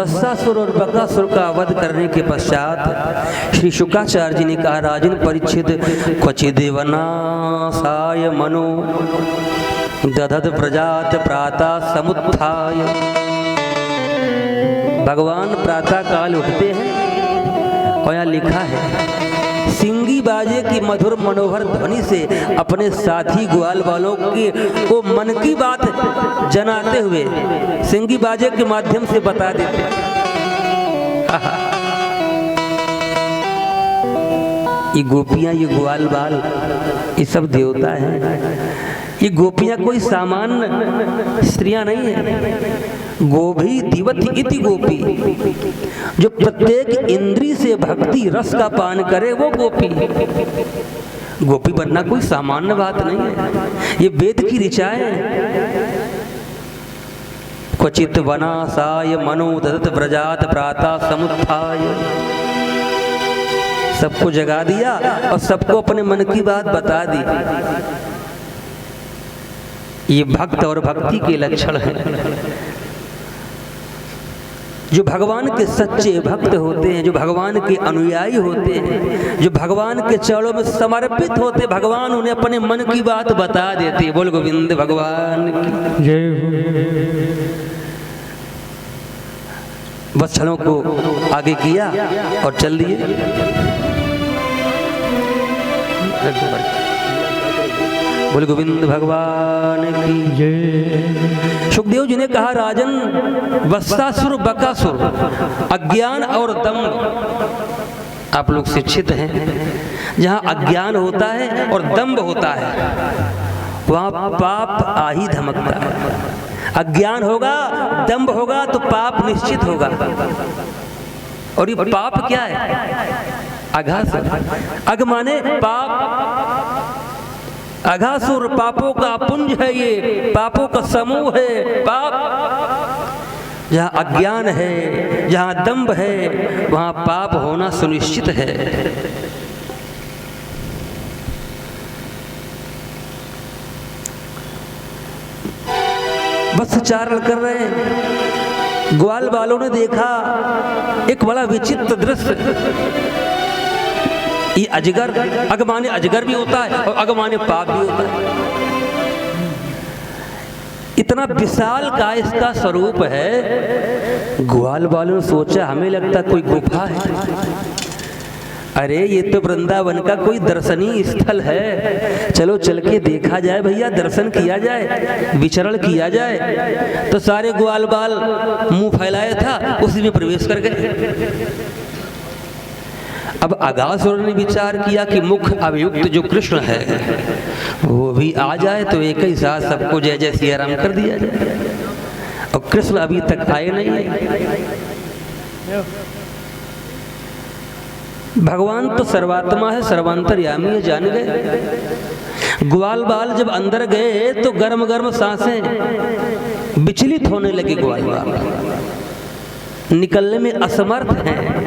वत्सासुर और बकासुर का वध करने के पश्चात श्री शुकाचार्य जी ने कहा, राजन परीक्षित, क्वचिदेवनासाय मनो दधत प्रजात प्रातः समुत्थाय। भगवान प्रातः काल उठते हैं और यहाँ लिखा है, सिंगी बाजे की मधुर मनोहर ध्वनि से अपने साथी ग्वाल वालों के को मन की बात जनाते हुए सिंगी बाजे के माध्यम से बता देते। ये गोपियां, ये ग्वाल बाल, ये सब देवता हैं। ये गोपियां कोई सामान्य स्त्रियां नहीं है। गोभी दिवत इति गोपी, जो प्रत्येक इंद्री से भक्ति रस का पान करे वो गोपी। गोपी बनना कोई सामान्य बात नहीं है, ये वेद की ऋचा है। क्वचित वनासाय मनो ददत व्रजात प्रातः समुत्थाय। सबको जगा दिया और सबको अपने मन की बात बता दी। ये भक्त और भक्ति के लक्षण हैं। जो भगवान के सच्चे भक्त होते हैं, जो भगवान के अनुयायी होते हैं, जो भगवान के चरणों में समर्पित होते, भगवान उन्हें अपने मन की बात बता देते। बोल गोविंद भगवान की जय हो। वत्सलों को आगे किया और चल दिए। बोल गोविंद भगवान की जय। सुखदेव जी ने कहा, राजन वत्सासुर बकासुर, अज्ञान और दंभ। आप लोग शिक्षित हैं, जहां अज्ञान होता है और दंभ होता है वहां पाप आ ही धमकता है। अज्ञान होगा, दंभ होगा तो पाप निश्चित होगा। और ये पाप क्या है? अघासुर। अघ माने पाप, अघासुर पापों का पुंज है, ये पापों का समूह है पाप। जहाँ अज्ञान है, जहाँ दंभ है, वहाँ पाप होना सुनिश्चित है। बस चारण कर रहे हैं, ग्वाल वालों ने देखा एक बड़ा विचित्र दृश्य। ये अजगर, अगमाने अजगर भी होता है और अगमाने पाप भी होता है। इतना विशाल का इसका स्वरूप है। ग्वाल वालों ने सोचा, हमें लगता कोई गुफा है। अरे ये तो वृंदावन का कोई दर्शनीय स्थल है, चलो चल के देखा जाए भैया, दर्शन किया जाए, विचरण किया जाए। तो सारे ग्वाल बाल मुंह फैलाया था, उसी में प्रवेश कर गए। अब अघासुर ने विचार किया कि मुख अभियुक्त जो कृष्ण है वो भी आ जाए तो एक ही साथ सबको जय जय सिया राम कर दिया जाए। और कृष्ण अभी तक आए नहीं। भगवान तो सर्वात्मा है, सर्वांतर्यामी है, जान गए। ग्वाल बाल जब अंदर गए तो गर्म गर्म सांसें विचलित होने लगी। ग्वाल बाल निकलने में असमर्थ हैं।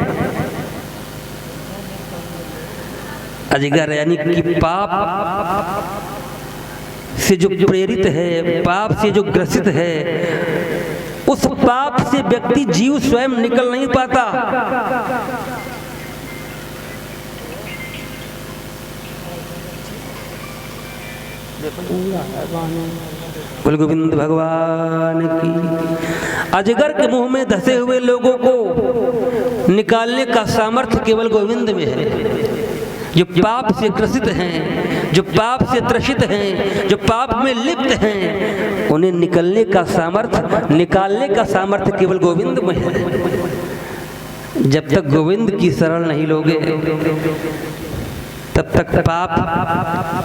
अजगर यानी कि पाप से जो प्रेरित है, पाप से जो ग्रसित है, उस पाप से व्यक्ति जीव स्वयं निकल नहीं पाता। बोल गोविंद भगवान की। अजगर के मुंह में धसे हुए लोगों को निकालने का सामर्थ्य केवल गोविंद में है। जो पाप से ग्रसित हैं, जो पाप से त्रसित हैं, जो पाप में लिप्त हैं, उन्हें निकलने का सामर्थ्य, निकालने का सामर्थ्य केवल गोविंद में है। जब तक गोविंद की शरण नहीं लोगे तब तक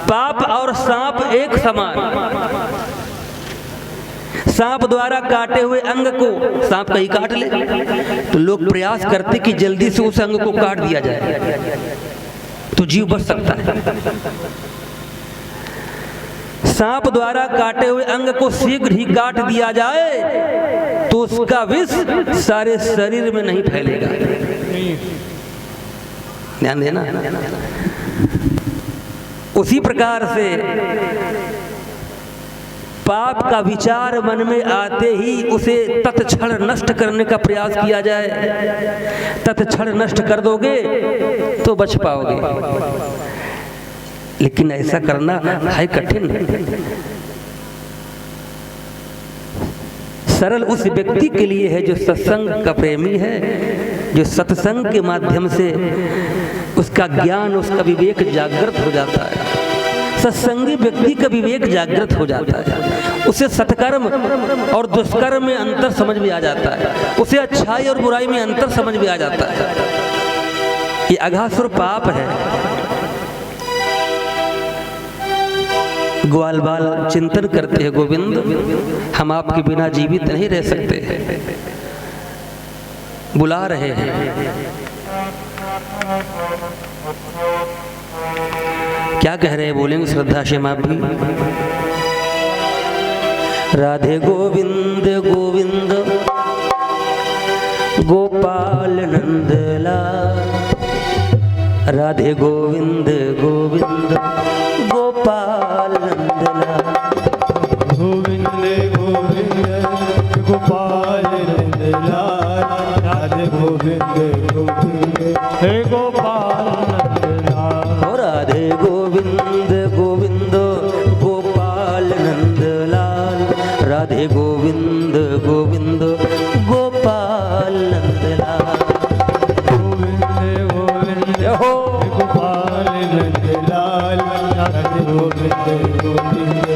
पाप और सांप एक समान। सांप द्वारा काटे हुए अंग को सांप कहीं काट ले तो लोग प्रयास करते कि जल्दी से उस अंग को काट दिया जाए तो जीव बच सकता है। सांप द्वारा काटे हुए अंग को शीघ्र ही काट दिया जाए तो उसका विष सारे शरीर में नहीं फैलेगा। ध्यान देना। उसी प्रकार से पाप का विचार मन में आते ही उसे तत्क्षण नष्ट करने का प्रयास किया जाए। तत्क्षण नष्ट कर दोगे तो बच पाओगे, लेकिन ऐसा करना है कठिन। सरल उस व्यक्ति के लिए है जो सत्संग का प्रेमी है, जो सत्संग के माध्यम से उसका ज्ञान, उसका विवेक जागृत हो जाता है। सत्संगी व्यक्ति का विवेक जागृत हो जाता है, उसे सत्कर्म और दुष्कर्म में अंतर समझ में आ जाता है, उसे अच्छाई और बुराई में अंतर समझ में आ जाता है। ये अघासुर पाप है। ग्वाल बाल चिंतन करते हैं, गोविंद हम आपके बिना जीवित नहीं रह सकते, बुला रहे हैं। क्या कह रहे हैं, बोलेंगे श्रद्धा से आप भी। राधे गोविंद गोविंद गोपाल नंदलाल, राधे गोविंद गोविंद गोपाल नंदलाल, गोविंद गोविंद गोपाल नंदलाल, राधे गोविंद गोविंद हे गोपाल नंदलाल। और राधे गोविंद गोविंद गोपाल नंदलाल, राधे गोविंद गोविंद गोपाल नंदलाल, गोविंद गोविंद हो गोपाल नंदलाल, राधे गोविंद गोविंद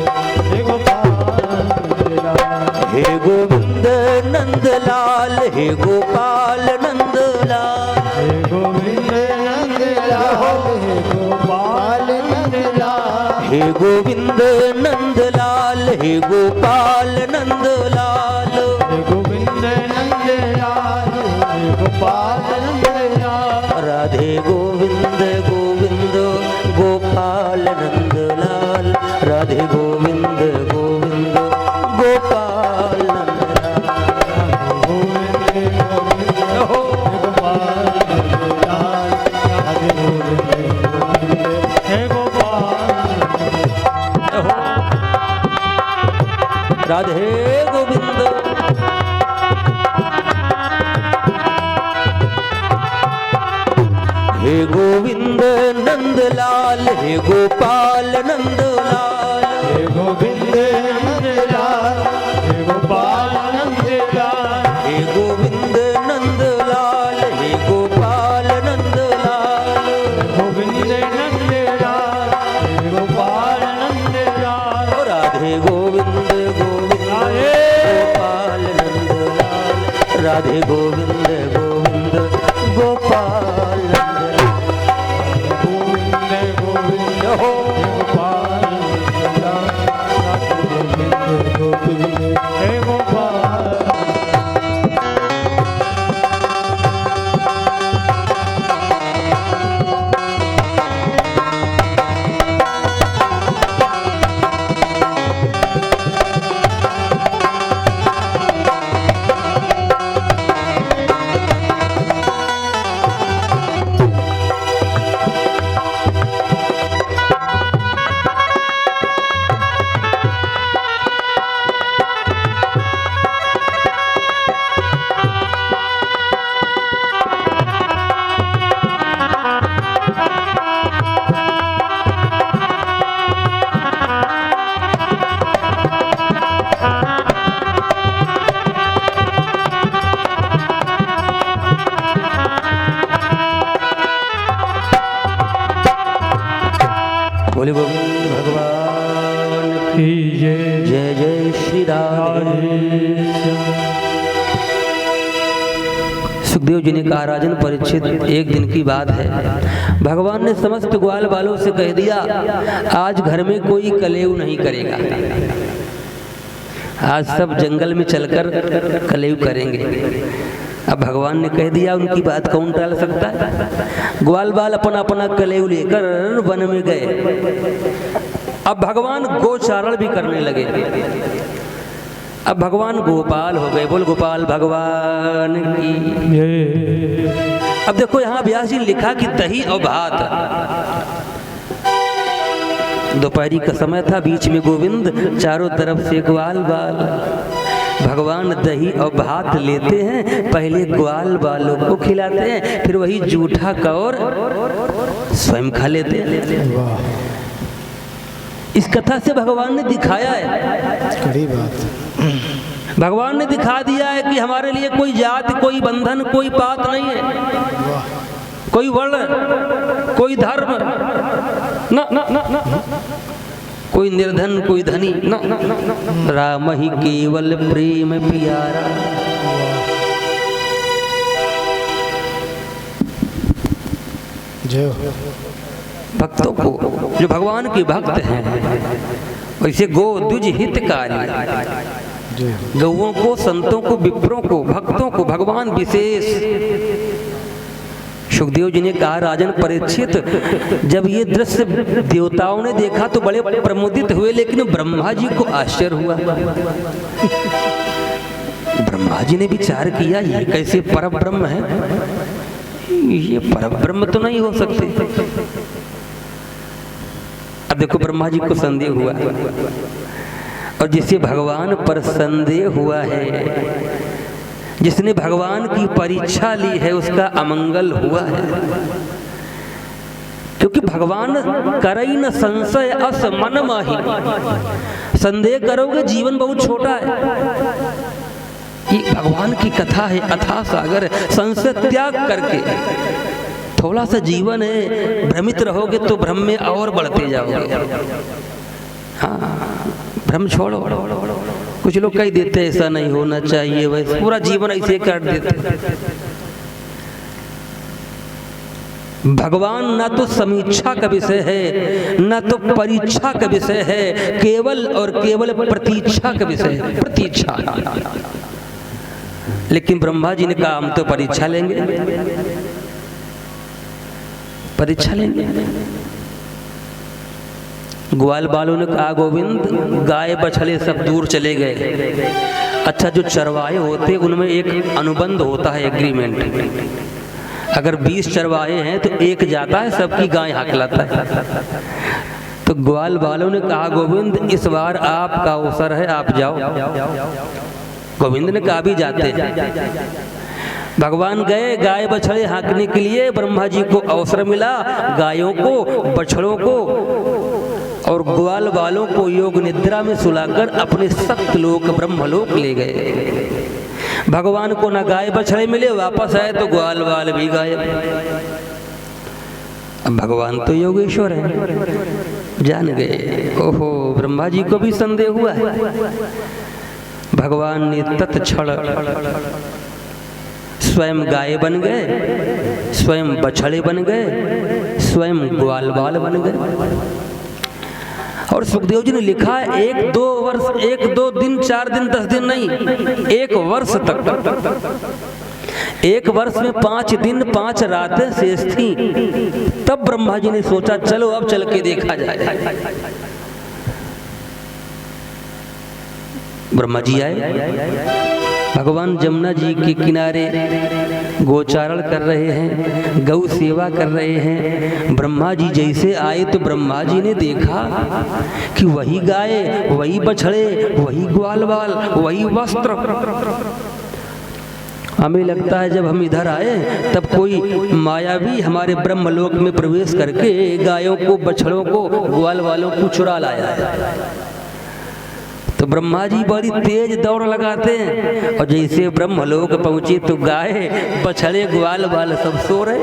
हे गोपाल नंदलाल। हे गोविंद नंदलाल, हे गोपाल नंदलाल, हे गोविंद नंदलाल, हे गोपाल नंदलाल, हे गोविंद नंदलाल, हे गोपाल नंदलाल, हे गोविंद नंदलाल, हे गोपाल नंदलाल। राधे गोविंद गोविंद गोपाल नंदलाल, राधे गोविंद गोविंद गोपाल नंदलाल, गोविंद गोविंद हो गोपाल नंदलाल, राधे गोविंद गोविंद हे गोपाल नंदलाल। हो राधे गोविंद। हे गोविंद नंदलाल, हे गोपाल नंदलाल, हे गोविंद नंदलाल, हे गोपाल नंदलाल, हे गोविंद नंदलाल, हे गोपाल नंदलाल, गोविंद नंदलाल, हे गोपाल नंदलाल। ओ राधे गोविंद गोविंद गोपाल नंदलाल, राधे गोविंद गोविंद गोपाल नंदलाल, गोविंद गोविंद हो गोपाल नंदलाल, राधे गोविंद गोविंद हे गोपाल। बोले गोविंद भगवान की जय। जय जय श्री राधे। सुखदेव जी ने कहा, राजन परीक्षित, एक दिन की बात है, भगवान ने समस्त ग्वाल बालों से कह दिया आज घर में कोई कलेव नहीं करेगा, आज सब जंगल में चलकर कलेव करेंगे। अब भगवान ने कह दिया, उनकी बात कौन टाल सकता है। ग्वाल बाल अपना अपना कलेव लेकर वन में गए। अब भगवान गोचारण भी करने लगे। अब भगवान गोपाल हो गए। बोल गोपाल भगवान की। अब देखो यहाँ व्यास जी लिखा कि दही और भात, दोपहरी का समय था, बीच में गोविंद, चारों तरफ से ग्वाल बाल। भगवान दही और भात लेते हैं, पहले ग्वाल बालों को खिलाते हैं, फिर वही जूठा कौर स्वयं खा लेते हैं। इस कथा से भगवान ने दिखाया है, कड़ी बात, भगवान ने दिखा दिया है कि हमारे लिए कोई जाति, कोई बंधन, कोई पात नहीं है, कोई वर्ण, कोई धर्म, ना ना ना ना, कोई निर्धन, कोई धनी, ना ना ना, राम ही केवल प्रेम प्यारा। जय भक्तों को, जो भगवान के भक्त हैं, वैसे गो द्विज हितकारी, गौओं को, संतों को, विप्रों को, भक्तों को भगवान विशेष। सुखदेव जी ने कहा, राजन परीक्षित, जब ये दृश्य देवताओं ने देखा तो बड़े प्रमुदित हुए, लेकिन ब्रह्मा जी को आश्चर्य हुआ। ब्रह्मा जी ने विचार किया, ये कैसे परब्रह्म है, ये परब्रह्म तो नहीं हो सकते। अब देखो ब्रह्मा जी को संदेह हुआ, और जिसे भगवान पर संदेह हुआ है, जिसने भगवान की परीक्षा ली है, उसका अमंगल हुआ है। क्योंकि भगवान करई न संशय अस मन माही, संदेह करोगे जीवन बहुत छोटा है। ये भगवान की कथा है, अथाह सागर, संशय त्याग करके थोड़ा सा जीवन है, भ्रमित रहोगे तो भ्रम में और बढ़ते जाओगे। हाँ, भ्रम छोड़ो। कुछ लोग कह देते ऐसा नहीं होना चाहिए, वैसे पूरा जीवन ऐसे काट देते। भगवान ना तो समीक्षा का विषय है, ना तो परीक्षा का विषय है, केवल और केवल प्रतीक्षा का विषय है, प्रतीक्षा। लेकिन ब्रह्मा जी ने कहा, हम तो परीक्षा लेंगे, परीक्षा लेंगे। ग्वाल बालों ने कहा, गोविंद, गाय बछड़े सब दूर चले गए। अच्छा, जो चरवाहे होते उनमें एक अनुबंध होता है, एग्रीमेंट। अगर 20 चरवाहे हैं तो एक जाता है, सबकी गाय हाकलाता है। तो ग्वाल बालों ने कहा, गोविंद, इस बार आपका अवसर है, आप जाओ। गोविंद ने कहा, भी जाते हैं। भगवान गए गाय बछड़े हाँकने के लिए। ब्रह्मा जी को अवसर मिला, गायों को, बछड़ों को और ग्वाल बालों को योग निद्रा में सुलाकर अपने सप्त लोक ब्रह्मलोक ले गए। भगवान को न गाय बछड़े मिले, वापस आए तो ग्वाल बाल भी गायब। अब भगवान तो योगेश्वर है, जान गए। ओहो, ब्रह्मा जी को भी संदेह हुआ है। भगवान ने तत्क्षण स्वयं गाय बन गए, स्वयं बछड़े बन गए, स्वयं ग्वाल बाल बन गए। और सुखदेव जी ने लिखा है, 1-2 वर्ष, 1-2 दिन, 4 दिन, 10 दिन नहीं, 1 वर्ष तक। 1 वर्ष में 5 दिन 5 रातें शेष थी। तब ब्रह्मा जी ने सोचा, चलो अब चल के देखा जाए। ब्रह्मा जी आए, भगवान जमुना जी के किनारे गोचारण कर रहे हैं, गौ सेवा कर रहे हैं। ब्रह्मा जी जैसे आए तो ब्रह्मा जी ने देखा कि वही गाय, वही बछड़े, वही ग्वाल बाल, वही वस्त्र। हमें लगता है जब हम इधर आए तब कोई मायावी हमारे ब्रह्मलोक में प्रवेश करके गायों को, बछड़ों को, ग्वाल बालों को चुरा लाया है। तो ब्रह्मा जी बड़ी तेज दौड़ लगाते हैं, और जैसे ब्रह्मलोक पहुंचे तो गाय, बछड़े, ग्वाल बाल सब सो रहे।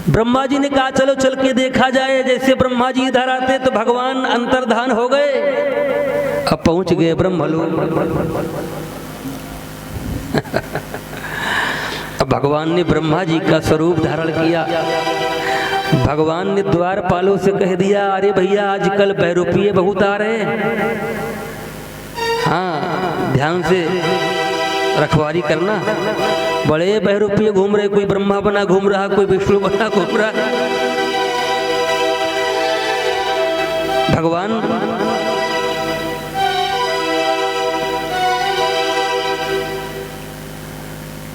ब्रह्मा जी ने कहा, चलो चल के देखा जाए। जैसे ब्रह्मा जी इधर आते तो भगवान अंतर्धान हो गए। अब पहुंच गए ब्रह्मलोक। अब भगवान ने ब्रह्मा जी का स्वरूप धारण किया। भगवान ने द्वारपालों से कह दिया, अरे भैया, आजकल बहरूपिये बहुत आ रहे हैं, हाँ ध्यान से रखवारी करना। बड़े बहरूपिये घूम रहे, कोई ब्रह्मा बना घूम रहा, कोई विष्णु बना घूम रहा। भगवान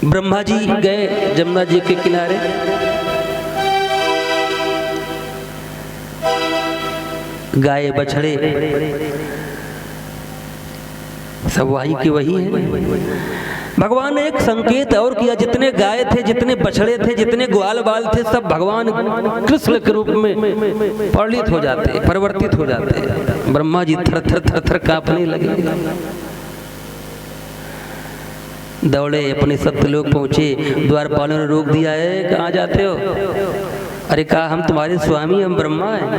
ब्रह्मा जी गए जमुना जी के किनारे। गाय बछड़े सब वही की वही है। भगवान ने एक संकेत और किया, जितने गाय थे, जितने बछड़े थे, जितने ग्वाल बाल थे, सब भगवान कृष्ण के रूप में परिणित हो जाते, परिवर्तित हो जाते। ब्रह्मा जी थर थर थर थर कांपने लगे, दौड़े अपने सत्यलोक पहुंचे। द्वारपालों ने रोक दिया है, कहाँ जाते हो? अरे कहा हम तुम्हारे स्वामी, हम ब्रह्मा हैं।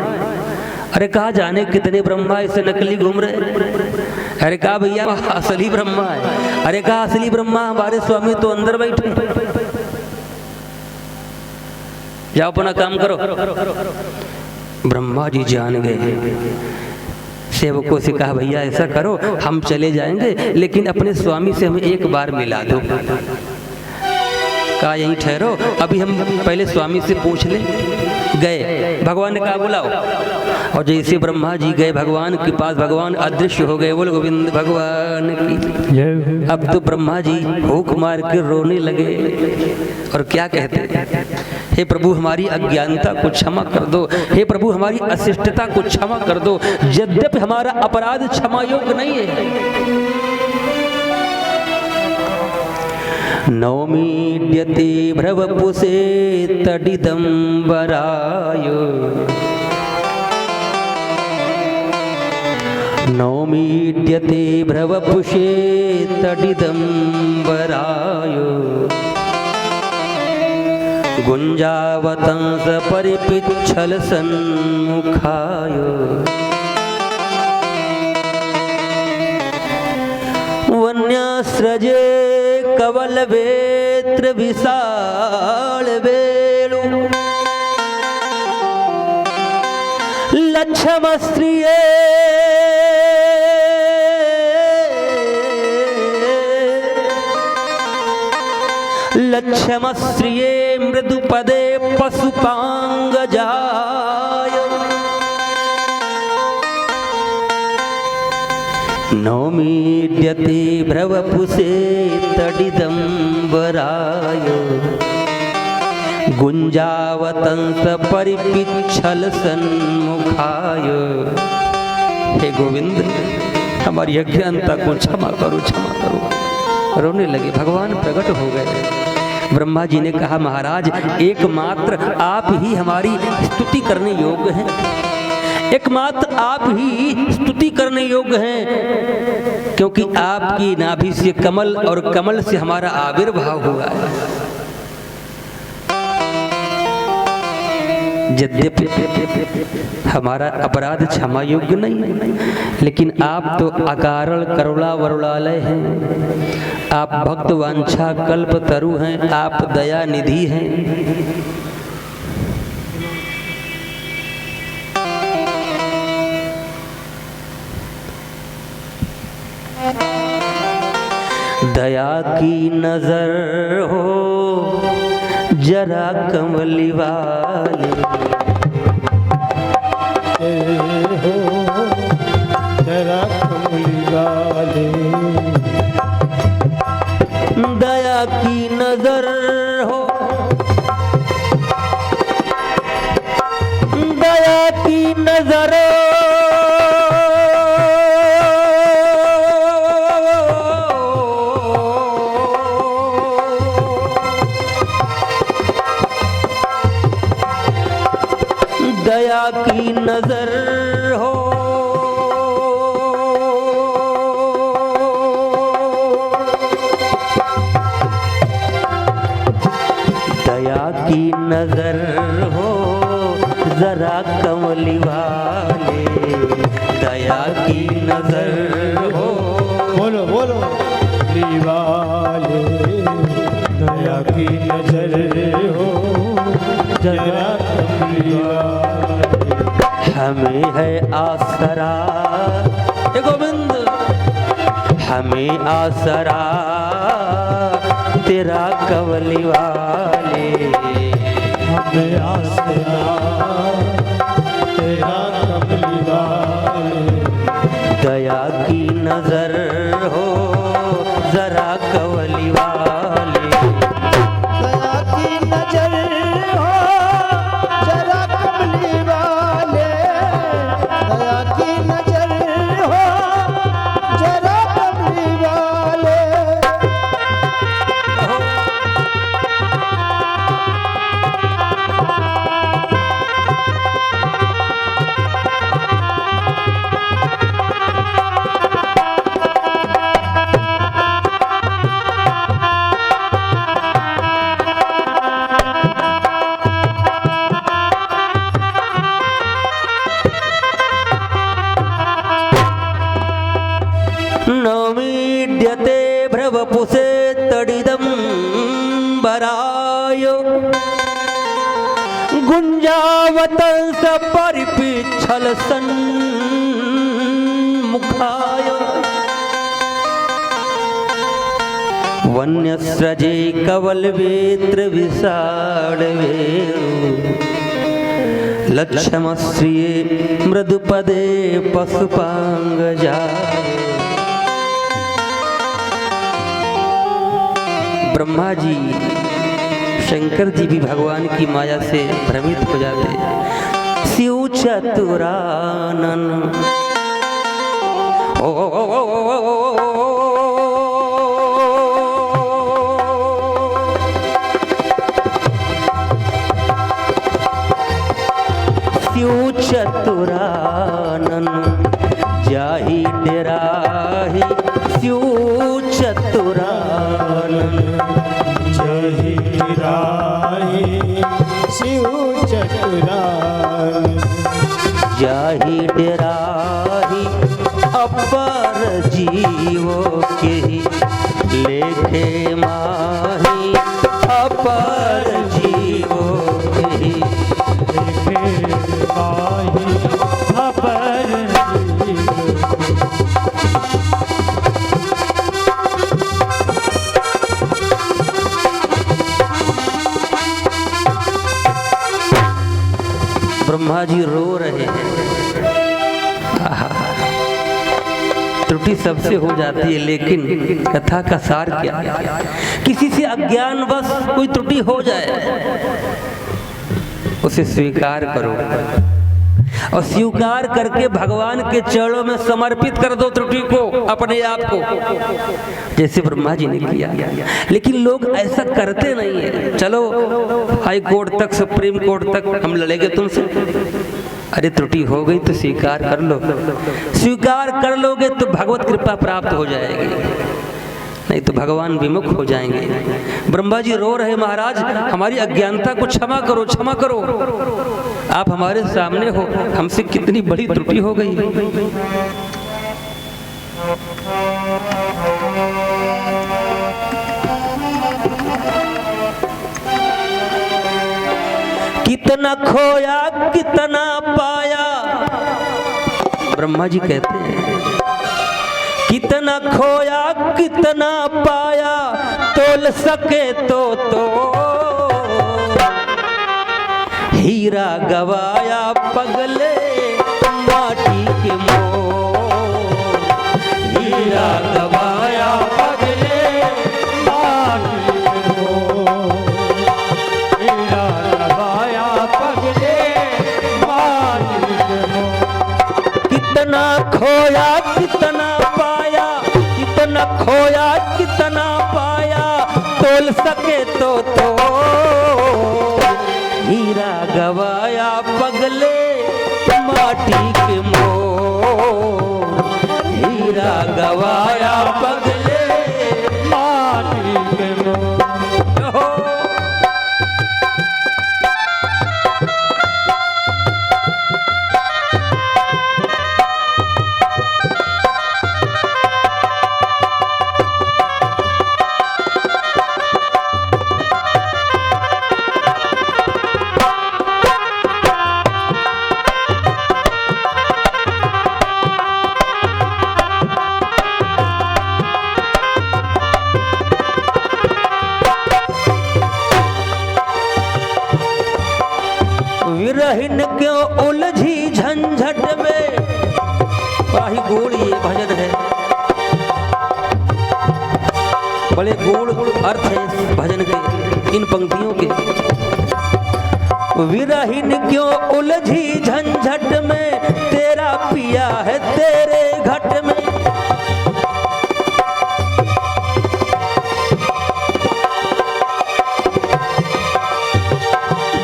अरे कहा जाने कितने ब्रह्मा ऐसे नकली घूम रहे। अरे कहा भैया असली ब्रह्मा है। अरे कहा असली ब्रह्मा हमारे स्वामी तो अंदर बैठे, जाओ अपना काम करो। ब्रह्मा जी जान गए, सेवकों से कहा भैया ऐसा करो, हम चले जाएंगे लेकिन अपने स्वामी से हमें एक बार मिला दो। कहा यहीं ठहरो, अभी हम पहले स्वामी से पूछ लें। गए, भगवान ने कहा बुलाओ, और जैसे ब्रह्मा जी गए भगवान के पास, भगवान अदृश्य हो गए। बोल गोविंद भगवान की। अब तो ब्रह्मा जी भूख मार के रोने लगे और क्या कहते, हे प्रभु हमारी अज्ञानता को क्षमा कर दो, हे प्रभु हमारी अशिष्टता को क्षमा कर दो। यद्यपि हमारा अपराध क्षमा योग्य नहीं है। नौमीड्यते भ्रवपुषे तडिदम्बराय, नौमीड्यते भ्रवपुषे तडिदम्बराय, गुञ्जावतंस परिपिच्छल सन्मुखाय, वन्यस्रजे कवल वेत्र विशाल वेणु, लक्ष्म स्त्रिये लक्ष्म स्त्रिये मृदुपदे पशुपांगजाय, नौमीड्यते भ्रवपुषे तडिदम्बराय, गुंजावतंस परिपिच्छल सन्मुखाय। हे गोविंद हमारी अज्ञानता को क्षमा करो, क्षमा करो। रोने लगे, भगवान प्रकट हो गए। ब्रह्मा जी ने कहा महाराज एकमात्र आप ही हमारी स्तुति करने योग्य हैं, एकमात्र आप ही स्तुति करने योग्य हैं, क्योंकि आपकी नाभि से कमल और कमल से हमारा आविर्भाव हुआ है। यद्यपि हमारा अपराध क्षमा योग्य नहीं, लेकिन आप तो अकारण करुणा वरुणालय हैं, आप भक्त वांछा कल्प तरु हैं, आप दया निधि हैं। दया की नजर हो जरा कमली वाले, हो जरा कमली वाले, दया की नजर हो, दया की नजर दया की नजर हो, दया की नजर हो जरा कमली वाले, दया की नजर हो। बोलो बोलो वाले, दया की नजर हो जरा कमली वाले, हमें है आसरा हे गोविंद, हमें आसरा तेरा कमली वाले, हमें आसरा तेरा कमली वाले, दया की नजर हो जरा कमली वाले, दया की नजर हो जरा कमली वाले, दया वतंस परिपिच्छल सन्मुखाय वन्यस्रजे कवलवेत्र विषाणवे लक्ष्मश्रिये मृदुपदे पशुपांगजा। ब्रह्मा जी शंकर जी भी भगवान की माया से भ्रमित हो जाते। शिव चतुरानन शिव चतुरानन जाहि डेराहि शिव चतुरानन जही राही शिव चतुरानन जाहि डेराहि अपर जीवो के लेखे माही अपर जीवो के माही अपर ब्रह्मा जी रो रहे हैं। आहा, त्रुटि सबसे हो जाती है, लेकिन कथा का सार क्या? किसी से अज्ञानवश कोई त्रुटि हो जाए, उसे स्वीकार करो और स्वीकार करके भगवान के चरणों में समर्पित कर दो त्रुटि को, अपने आप को, जैसे ब्रह्मा जी ने किया। लेकिन लोग ऐसा करते नहीं है। चलो हाई कोर्ट तक, सुप्रीम कोर्ट तक हम लड़ेंगे तुमसे। अरे त्रुटि हो गई तो स्वीकार कर लो। स्वीकार कर लोगे तो भगवत कृपा प्राप्त हो जाएगी, नहीं तो भगवान विमुख हो जाएंगे। ब्रह्मा जी रो रहे, महाराज हमारी अज्ञानता को क्षमा करो, क्षमा करो। आप हमारे सामने हो, हमसे कितनी बड़ी त्रुटि हो गई। कितना खोया कितना पाया, ब्रह्मा जी कहते हैं कितना खोया कितना पाया, तोल सके तो हीरा गवाया पगले माटी के मोह। हीरा गवाया पगले माटी के मोह। हीरा गवाया पगले माटी के मोह। कितना खोया कितना पाया, कितना खोया कितना पाया, तोल सके तो हीरा गवाया पगले माटी के मोह। हीरा गवाया पगले माटी के मोह। विरहिन क्यों उलझी झंझट में, बड़ा गूढ़ ये भजन है, बड़े गूढ़ अर्थ है इस भजन के, इन पंक्तियों के। विरहिन क्यों उलझी झंझट में, तेरा पिया है तेरे घट में।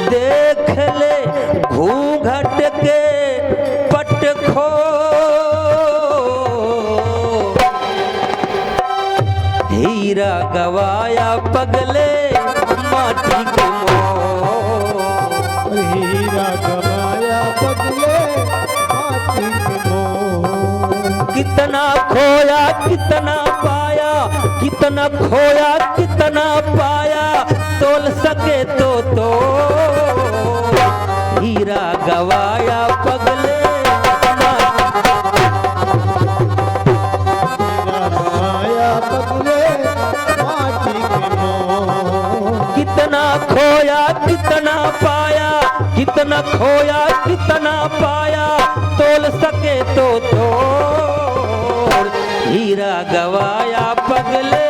देख ले घूंघट के पट खो, हीरा गवाया पगले माटी के मोह। हीरा गवाया पगले माटी के मोह। कितना खोया कितना पाया, कितना खोया कितना पाया, तोल सके तो हीरा हीरा गवाया पगले गवाया पगले माटी के मोह। कितना खोया कितना पाया, कितना खोया कितना पाया, तोल सके तो तोड़। हीरा गवाया पगले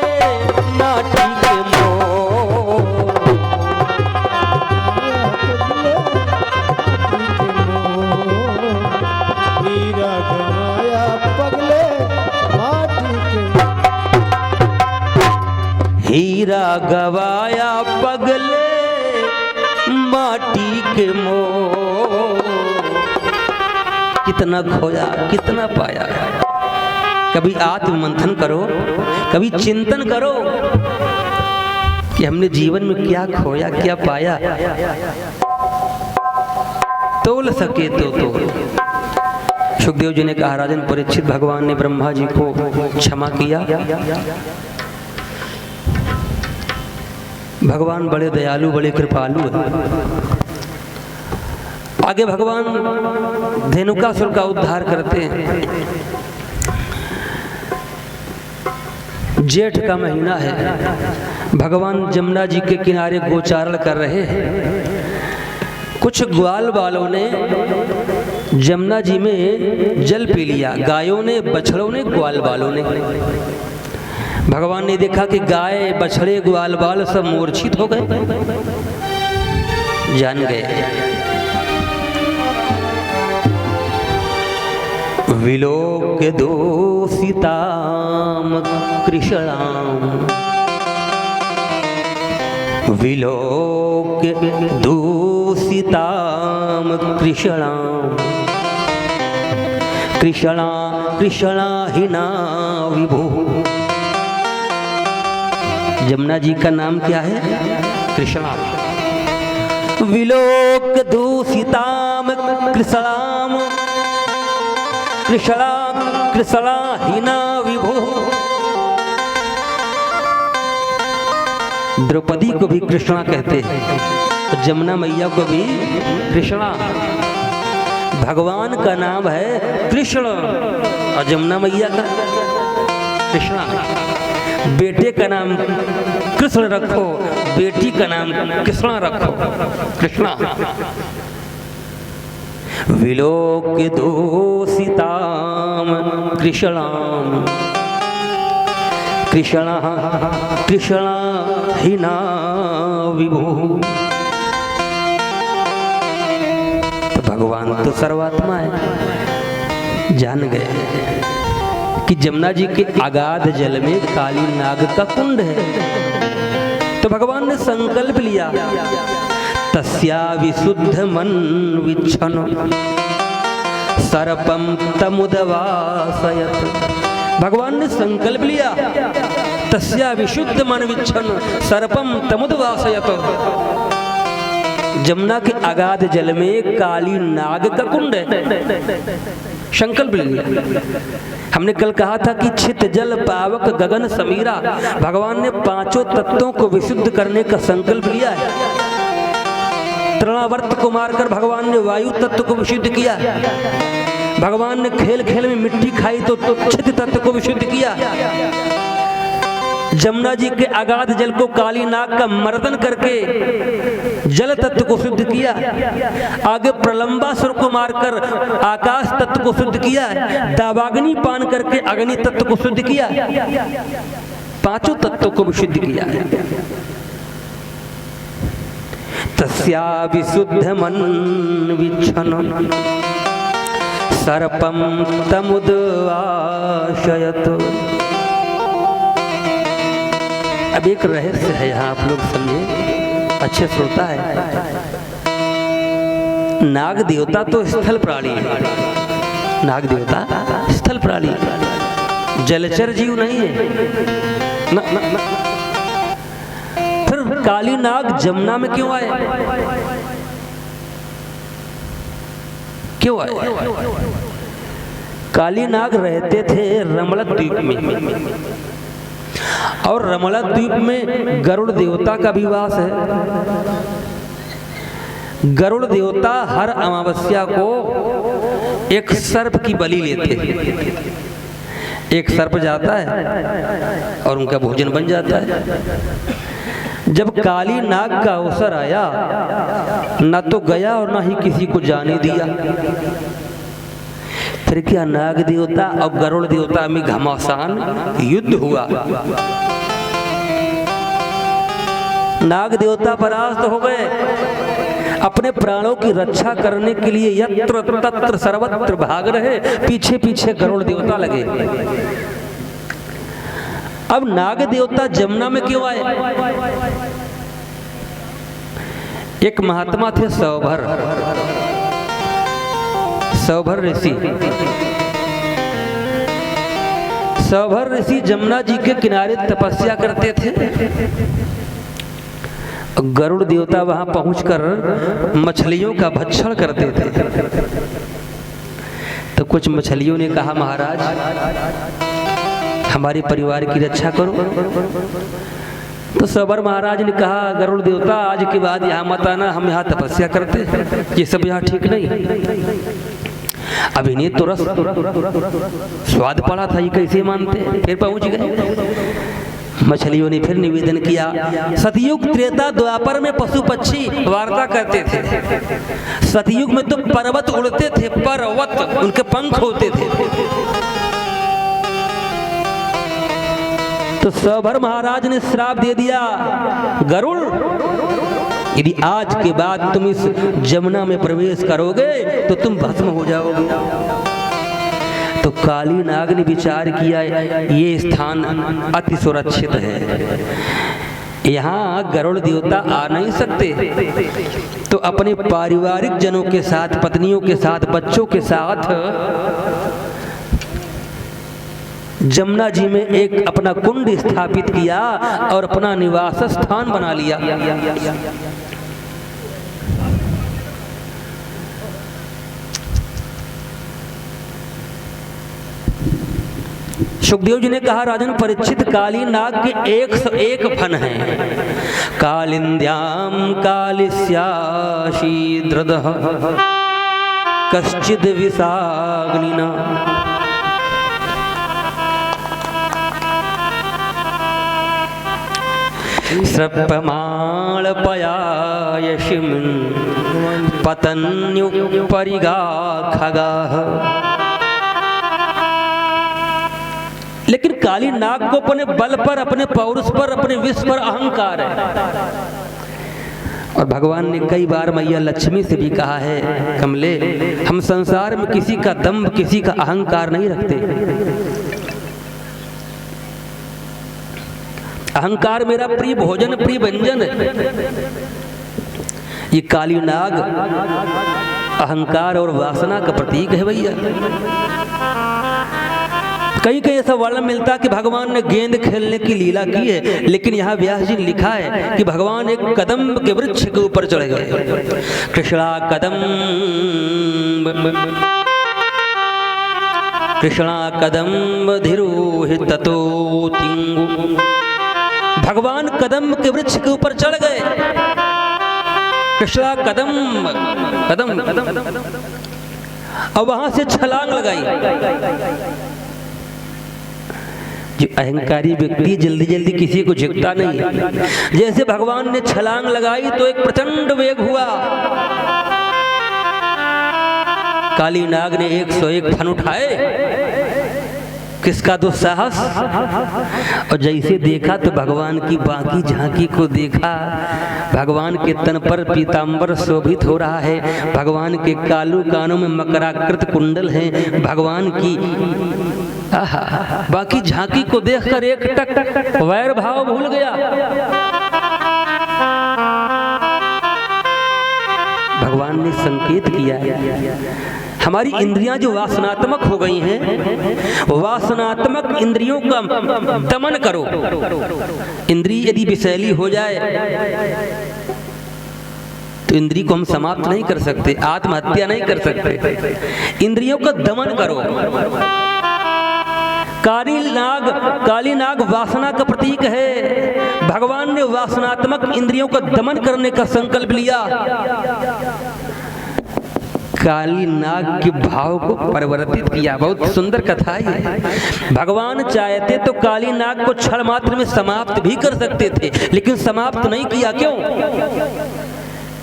माटी के मोह। हीरा गवाया पगले माटी के। हीरा गवाया पगले माटी के मोह। कितना खोया कितना पाया। कभी आत्ममंथन करो, कभी चिंतन करो कि हमने जीवन में क्या खोया क्या पाया। तोल सके तो तोल। सुखदेव जी ने कहा, राजन परीक्षित, भगवान ने ब्रह्मा जी को क्षमा किया। भगवान बड़े दयालु बड़े कृपालु हैं। आगे भगवान धेनुकासुर का उद्धार करते हैं। जेठ का महीना है, भगवान जमुना जी के किनारे गोचारण कर रहे हैं। कुछ ग्वाल वालों ने जमुना जी में जल पी लिया, गायों ने, बछड़ों ने, ग्वाल वालों ने। भगवान ने देखा कि गाय, बछड़े, ग्वाल बाल सब मूर्छित हो गए, जान गए। विलोक्य दूषिताम कृष्णाम, विलोक्य दूषिताम कृष्णाम, कृष्णा कृष्णा हिना विभो। जमुना जी का नाम क्या है? कृष्णा। विलोक्य दूषिताम कृष्णाम, कृष्णा कृष्णा हिना विभो। द्रौपदी को भी कृष्णा कहते हैं, जमुना मैया को भी कृष्णा। भगवान का नाम है कृष्ण और जमुना मैया का कृष्णा। बेटे का नाम कृष्ण रखो, बेटी का नाम कृष्णा रखो, कृष्णा। विलोक्य दूषिताम कृष्णाम, कृष्णा कृष्णा हिना विभो। तो भगवान तो सर्वात्मा है, जान गए कि जमुना जी के अगाध जल में काली नाग का कुंड है। तो भगवान ने संकल्प लिया, तस्या विशुद्ध मन विच्छन सर्पम तमुदवासयत। भगवान ने संकल्प लिया, तस्या विशुद्ध मन विच्छन सर्पम तमुदवासयत। जमुना के अगाध जल में काली नाग का कुंड है। संकल्प लिया। हमने कल कहा था कि छित जल पावक गगन समीरा। भगवान ने पांचों तत्वों को विशुद्ध करने का संकल्प लिया है। तृणावर्त को मारकर भगवान ने वायु तत्व को विशुद्ध किया। भगवान ने खेल खेल में मिट्टी खाई तो छित तत्व को विशुद्ध किया। जमुना जी के अगाध जल को काली नाग का मर्दन करके जल तत्व को शुद्ध किया। आगे प्रलंबासुर को मारकर आकाश तत्व को शुद्ध किया। दावाग्नि पान करके अग्नि तत्व को शुद्ध किया। पांचों तत्वों को विशुद्ध किया। तस्या विशुद्ध मन विच्छन सर्पम तमुद आशयत। अब एक रहस्य है यहाँ, आप लोग समझे, अच्छे श्रोता है। नाग देवता तो स्थल प्राणी है, नाग देवता स्थल प्राणी, जलचर जीव नहीं है न, न, न। फिर काली नाग जमुना में क्यों आए? क्यों आए? काली नाग रहते थे रमला द्वीप में, और रमला द्वीप में गरुड़ देवता का भी वास है। गरुड़ देवता हर अमावस्या को एक सर्प की बलि लेते हैं। एक सर्प जाता है और उनका भोजन बन जाता है। जब काली नाग का अवसर आया, न तो गया और न ही किसी को जाने दिया। फिर क्या नाग देवता और गरुड़ देवता में घमासान युद्ध हुआ। नाग देवता परास्त हो गए। अपने प्राणों की रक्षा करने के लिए यत्र तत्र सर्वत्र भाग रहे, पीछे पीछे गरुड़ देवता लगे। अब नाग देवता जमुना में क्यों आए? एक महात्मा थे सौभर, सौभर ऋषि। सौभर ऋषि जमुना जी के किनारे तपस्या करते थे। गरुड़ देवता वहां पहुंचकर मछलियों का भक्षण करते थे। तो कुछ मछलियों ने कहा, महाराज हमारे परिवार की रक्षा करो। तो सबर महाराज ने कहा, गरुड़ देवता आज के बाद यहाँ मत आना, हम यहाँ तपस्या करते हैं, ये सब यहाँ ठीक नहीं। अब इन्हें तो रस स्वाद पड़ा था, ये कैसे मानते हैं। फिर पहुंच गए। मछलियों ने फिर निवेदन किया। सतयुग त्रेता द्वापर में पशु पक्षी वार्ता करते थे। सतयुग में तो पर्वत उड़ते थे, पर्वत, उनके पंख होते थे। तो सौभर महाराज ने श्राप दे दिया, गरुड़ यदि आज के बाद तुम इस जमुना में प्रवेश करोगे तो तुम भस्म हो जाओगे। तो काली नाग ने विचार किया, ये स्थान अति सुरक्षित है, यहाँ गरुड़ देवता आ नहीं सकते। तो अपने पारिवारिक जनों के साथ, पत्नियों के साथ, बच्चों के साथ जमुना जी में एक अपना कुंड स्थापित किया और अपना निवास स्थान बना लिया। सुखदेव जी ने कहा, राजन परीक्षित, काली नाग के 101 फन हैं। कालिंद्याम कालिस्याशीद्रदः कश्चिद विषाग्निना सर्पमालपयायशिमिन् पतन्युपरिगा खगाः। लेकिन काली नाग को अपने बल पर, अपने पौरुष पर, अपने विष पर अहंकार है। और भगवान ने कई बार मैया लक्ष्मी से भी कहा है, कमले हम संसार में किसी का दंभ, किसी का अहंकार नहीं रखते। अहंकार मेरा प्रिय भोजन, प्रिय व्यंजन है। ये काली नाग अहंकार और वासना का प्रतीक है भैया। कहीं कहीं ऐसा वर्णन मिलता कि भगवान ने गेंद खेलने की लीला की है, लेकिन यहाँ व्यास जी ने लिखा है कि भगवान एक कदम्ब के वृक्ष के ऊपर चढ़ गए। कृष्णा कदम्ब धिरोहित ततो तिंगु। भगवान कदम्ब के वृक्ष के ऊपर चढ़ गए। कृष्णा कदम्ब कदम्ब कदम्ब, और वहां से छलांग लगाई। जो अहंकारी व्यक्ति जल्दी जल्दी किसी को झुकता नहीं है। जैसे भगवान ने छलांग लगाई तो एक प्रचंड वेग हुआ। काली नाग ने 101 फन उठाए। किसका दुस्साहस। और जैसे देखा तो भगवान की बाकी झांकी को देखा। भगवान के तन पर पीतांबर शोभित हो रहा है। भगवान के कालू कानों में मकराकृत कुंडल हैं। भगवान की बाकी झांकी को देखकर एक टक वैर भाव भूल गया। भगवान ने संकेत किया है, हमारी इंद्रियां जो वासनात्मक हो गई हैं, वासनात्मक इंद्रियों का दमन करो। इंद्रिय यदि विषैली हो जाए तो इंद्रिय को हम समाप्त नहीं कर सकते, आत्महत्या नहीं कर सकते। इंद्रियों का दमन करो। काली नाग वासना का प्रतीक है। भगवान ने वासनात्मक इंद्रियों का दमन करने का संकल्प लिया। काली नाग के भाव को परिवर्तित किया। बहुत सुंदर कथा है। भगवान चाहते तो काली नाग को क्षण मात्र में समाप्त भी कर सकते थे, लेकिन समाप्त नहीं किया। क्यों?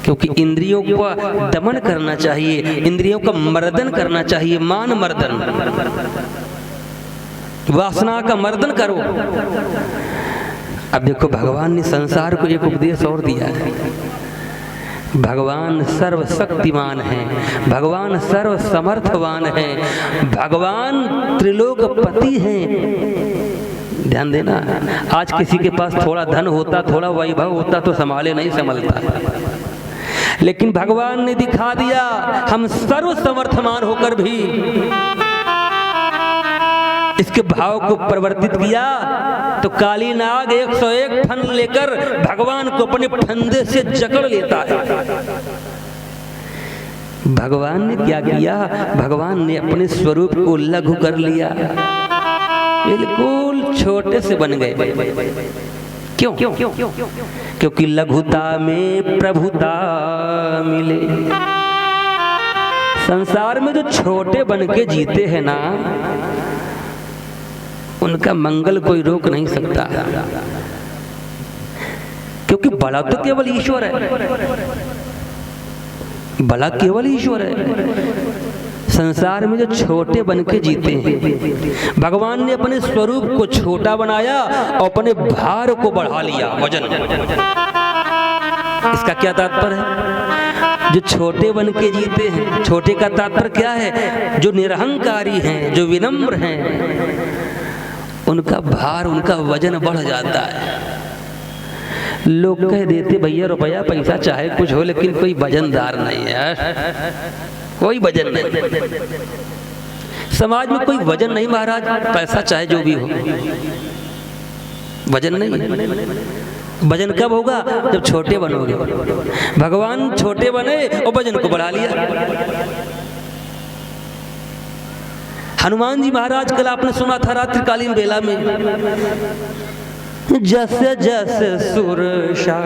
क्योंकि इंद्रियों का दमन करना चाहिए, इंद्रियों का मर्दन करना चाहिए। मान मर्दन, वासना का मर्दन करो। अब देखो, भगवान ने संसार को एक उपदेश और दिया है। भगवान सर्वशक्तिमान है, भगवान सर्व समर्थवान है, भगवान त्रिलोकपति हैं। ध्यान देना, आज किसी के पास थोड़ा धन होता, थोड़ा वैभव होता तो संभाले नहीं संभलता, लेकिन भगवान ने दिखा दिया हम सर्व समर्थमान होकर भी इसके भाव को परिवर्तित किया। तो काली नाग 101 फन लेकर भगवान को अपने फंदे से जकड़ लेता है। भगवान ने क्या किया? भगवान ने अपने स्वरूप को लघु कर लिया, बिल्कुल छोटे से बन गए। क्यों? क्योंकि लघुता में प्रभुता मिले। संसार में जो छोटे बन के जीते हैं ना, उनका मंगल कोई रोक नहीं सकता, क्योंकि बड़ा तो केवल ईश्वर है, बड़ा केवल ईश्वर है। संसार में जो छोटे बन के जीते हैं, भगवान ने अपने स्वरूप को छोटा बनाया और अपने भार को बढ़ा लिया, वजन। इसका क्या तात्पर्य है? जो छोटे बन के जीते हैं, छोटे का तात्पर्य क्या है? जो निरहंकारी हैं, जो विनम्र हैं, उनका भार, उनका वजन बढ़ जाता है। लोग कह देते भैया रुपया पैसा चाहे कुछ हो, लेकिन कोई वजनदार नहीं है, कोई वजन नहीं। समाज में कोई वजन नहीं महाराज, पैसा चाहे जो भी हो, वजन नहीं। वजन कब होगा? जब छोटे बनोगे। भगवान छोटे बने और वजन को बढ़ा लिया। हनुमान जी महाराज, कल आपने सुना था रात्रिकालीन बेला में, जैसे जैसे सुरशा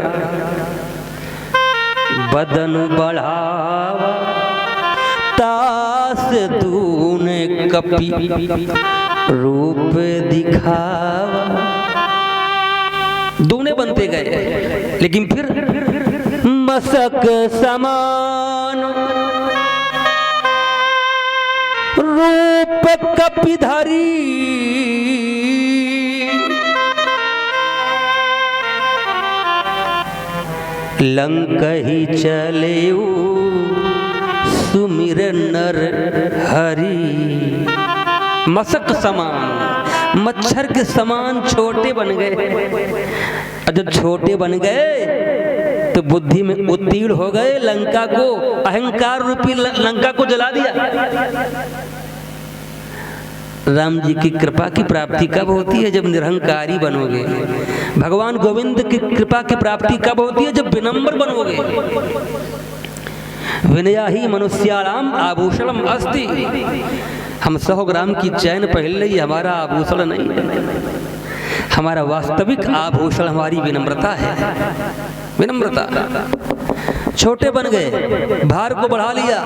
बदन बढ़ावा, तास तूने कपि रूप दिखावा। दूने बनते गए, लेकिन फिर मसक समान रूप कपिधारी, लंक ही चले सुमिर नर हरि। मसक समान, मच्छर के समान छोटे बन गए। और जब छोटे बन गए तो बुद्धि में उत्तीर्ण हो गए, लंका को, अहंकार रूपी लंका को जला दिया। राम जी की कृपा की प्राप्ति कब होती है? जब निरहंकारी बनोगे। भगवान गोविंद की कृपा की प्राप्ति कब होती है? जब विनम्र बनोगे। विनया ही मनुष्याणाम आभूषणम अस्ति। हम 100 ग्राम की चैन पहन ले, हमारा आभूषण नहीं है। हमारा वास्तविक आभूषण हमारी विनम्रता है। विनम्रता। छोटे बन गए, भार को बढ़ा लिया।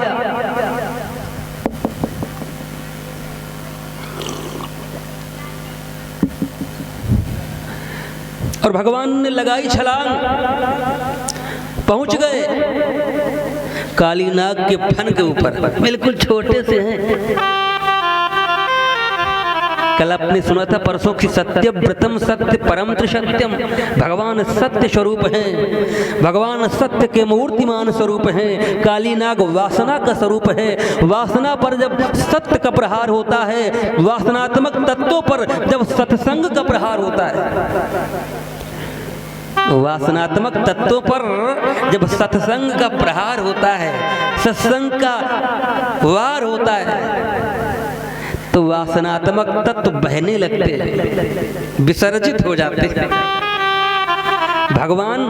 और भगवान ने लगाई छलांग, पहुंच गए काली नाग के फन के ऊपर। बिल्कुल छोटे से हैं। कल आपने सुना था परसों की, सत्य व्रतम सत्य परम सत्यम। भगवान सत्य स्वरूप हैं, भगवान सत्य के मूर्तिमान स्वरूप हैं। काली नाग वासना का स्वरूप है। वासना पर जब सत्य का प्रहार होता है, वासनात्मक तत्वों पर जब सत्संग का प्रहार होता है, वासनात्मक तत्वों पर जब सत्संग का प्रहार होता है, सत्संग का वार होता है, तो वासनात्मक तत्व बहने लगते हैं, विसर्जित हो जाते हैं। भगवान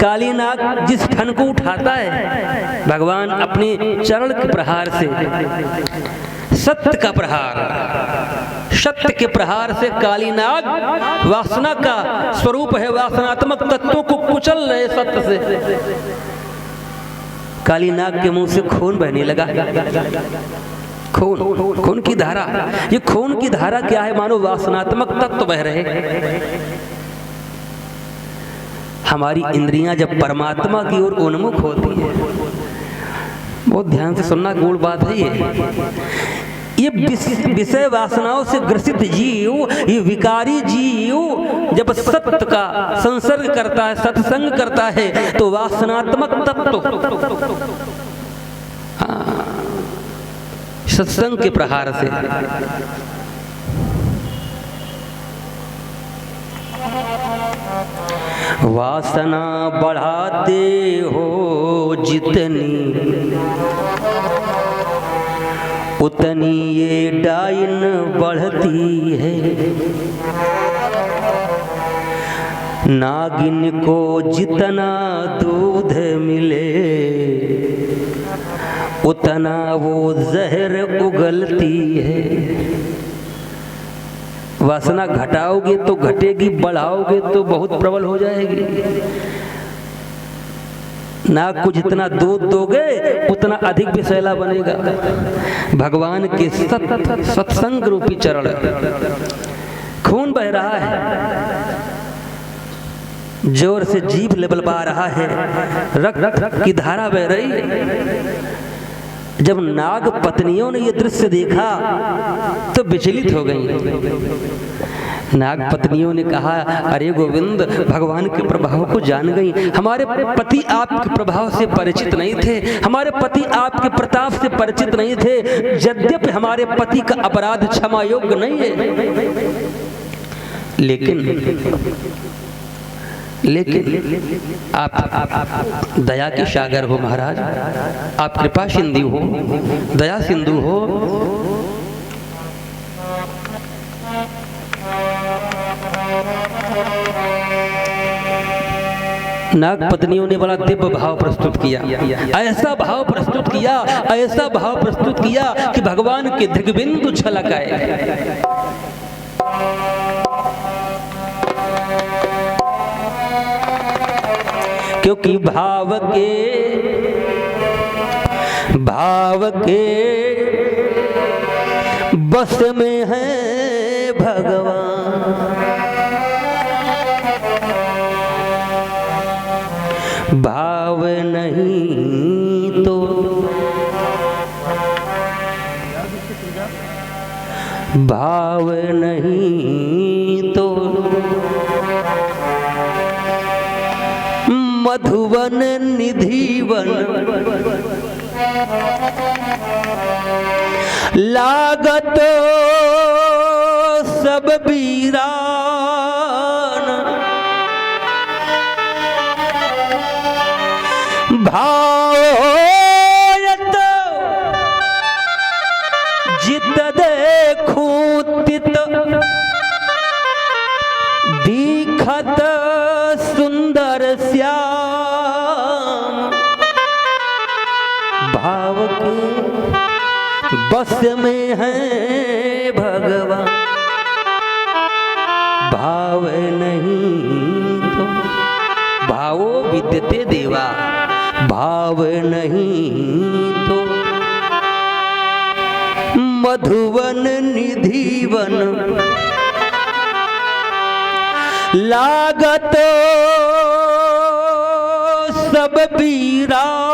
काली नाग जिस फन को उठाता है, भगवान अपने चरण के प्रहार से, सत्य का प्रहार, सत्य के प्रहार से काली नाग वासना का स्वरूप है, वासनात्मक तत्वों को कुचल रहे सत्य से। काली नाग के मुंह से खून बहने लगा, खून, खून की धारा। ये खून की धारा क्या है? मानो वासनात्मक तत्व बह रहे। हमारी इंद्रियां जब परमात्मा की ओर उन्मुख होती है, बहुत ध्यान से सुनना, गूढ़ बात है ये विषय वासनाओं से ग्रसित जीव, ये विकारी जीव जब सत्य का संसर्ग करता है, सत्संग करता है, तो वासनात्मक तत्व सत्संग के प्रहार से वासना बढ़ाते हो जितनी, उतनी ये डाइन बढ़ती है। नागिन को जितना दूध मिले, उतना वो जहर उगलती है। वासना घटाओगे तो घटेगी, बढ़ाओगे तो बहुत प्रबल हो जाएगी। नाग को जितना दूध दोगे उतना अधिक विषैला बनेगा। भगवान के सत्संग रूपी चरण, खून बह रहा है, जोर से जीभ लबलबा रहा है, रक्त की धारा बह रही है। जब नाग पत्नियों ने यह दृश्य देखा तो विचलित हो गई। नाग पत्नियों ने कहा, अरे गोविंद, भगवान के प्रभाव को जान गई। हमारे पति आपके प्रभाव से परिचित नहीं थे, हमारे पति आपके प्रताप से परिचित नहीं थे। यद्यपि हमारे पति का अपराध क्षमा योग्य नहीं है, लेकिन आप दया के सागर हो महाराज, आप कृपा सिंधु हो, दया सिंधु हो। नाग पत्नियों ने बड़ा दिव्य भाव प्रस्तुत किया, ऐसा भाव प्रस्तुत किया, ऐसा भाव प्रस्तुत किया कि भगवान के दिग्बिंदु छलक आए। क्योंकि भाव के बस में है भगवान। भाव नहीं तो भाव नहीं तो मधुवन निधिवन लागत सब वीरान। भावत जित देखूं तित दिखत सुंदर श्याम। भाव के बस में है भगवान, भाव नहीं तो भावो विद्यते देवा। भाव नहीं तो मधुवन निधिवन लागत सब वीरान।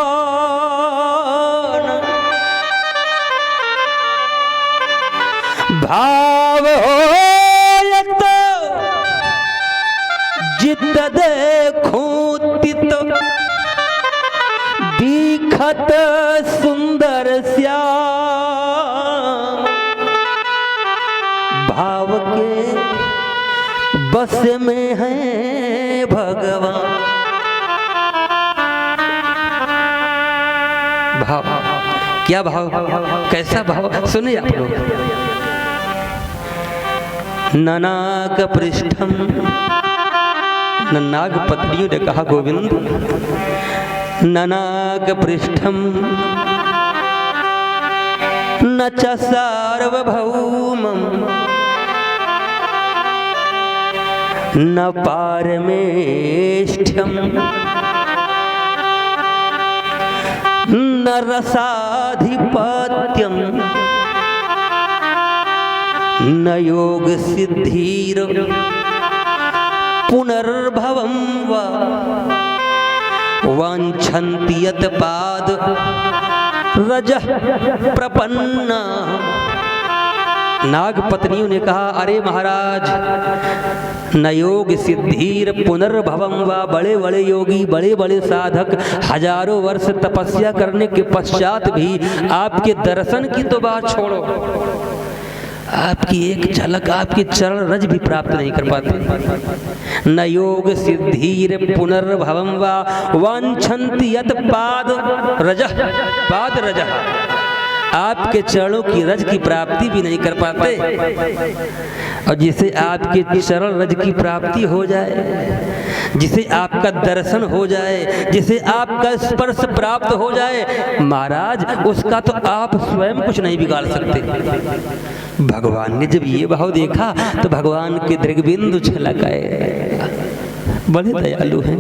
भाव होयत जित देखूं तित दिखत सुंदर श्याम। भाव के बस में है भगवान। भाव, क्या भाव, कैसा भाव, सुनिए आप लोग। ननाग पृष्ठम, नाग पत्नियों ने कहा, गोविंद, ननाग पृष्ठम न च सार्वभौमम् न पारमेष्ठ्यम न रसाधिपत्यम न योग सिद्धिर पुनर्भवं वा वाञ्छन्ति यत् पाद रजः प्रपन्ना। नाग पत्नियों ने कहा, अरे महाराज, न योग सिद्धिर पुनर्भवम वा, बड़े बड़े योगी, बड़े बड़े साधक हजारों वर्ष तपस्या करने के पश्चात भी आपके दर्शन की तो बात छोड़ो, आपकी एक झलक, आपके चरण रज भी प्राप्त नहीं कर पाते। न योग सिद्धिर पुनर्भवम वा वांछन्ति यत् पाद रजः, पाद रजः, आपके चरणों की रज की प्राप्ति भी नहीं कर पाते। और जिसे आपके चरण रज की प्राप्ति हो जाए, जिसे आपका दर्शन हो जाए, जिसे आपका स्पर्श प्राप्त हो जाए, महाराज उसका तो आप स्वयं कुछ नहीं बिगाड़ सकते। भगवान ने जब ये भाव देखा तो भगवान के दृग्बिंदु छलक आए। बड़े दयालु हैं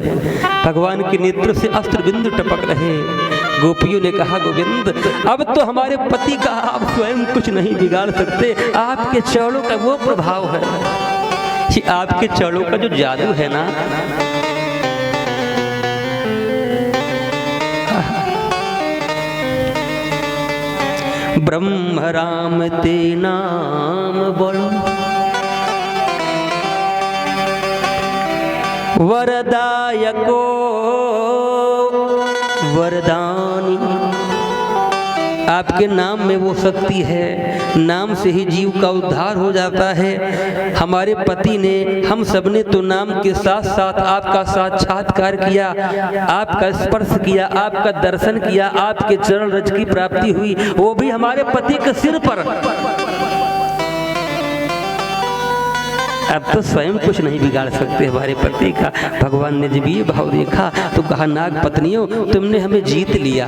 भगवान के नेत्र से अस्त्र बिंदु टपक रहे। गोपियों ने कहा, गोविंद अब तो हमारे पति का आप स्वयं कुछ नहीं बिगाड़ सकते, आपके चरणों का वो प्रभाव है कि आपके चरणों का जो जादू है ना, ब्रह्म राम ते नाम बोलो वरदायको वरदानी। आपके नाम में वो शक्ति है, नाम से ही जीव का उद्धार हो जाता है। हमारे पति ने, हम सब ने तो नाम के साथ साथ आपका साक्षात्कार किया, आपका स्पर्श किया, आपका दर्शन किया, आपके चरण रज की प्राप्ति हुई, वो भी हमारे पति के सिर पर। अब तो स्वयं कुछ नहीं बिगाड़ सकते हमारे पति का। भगवान ने जब ये भाव देखा तो कहा, नाग पत्नियों तुमने हमें जीत लिया।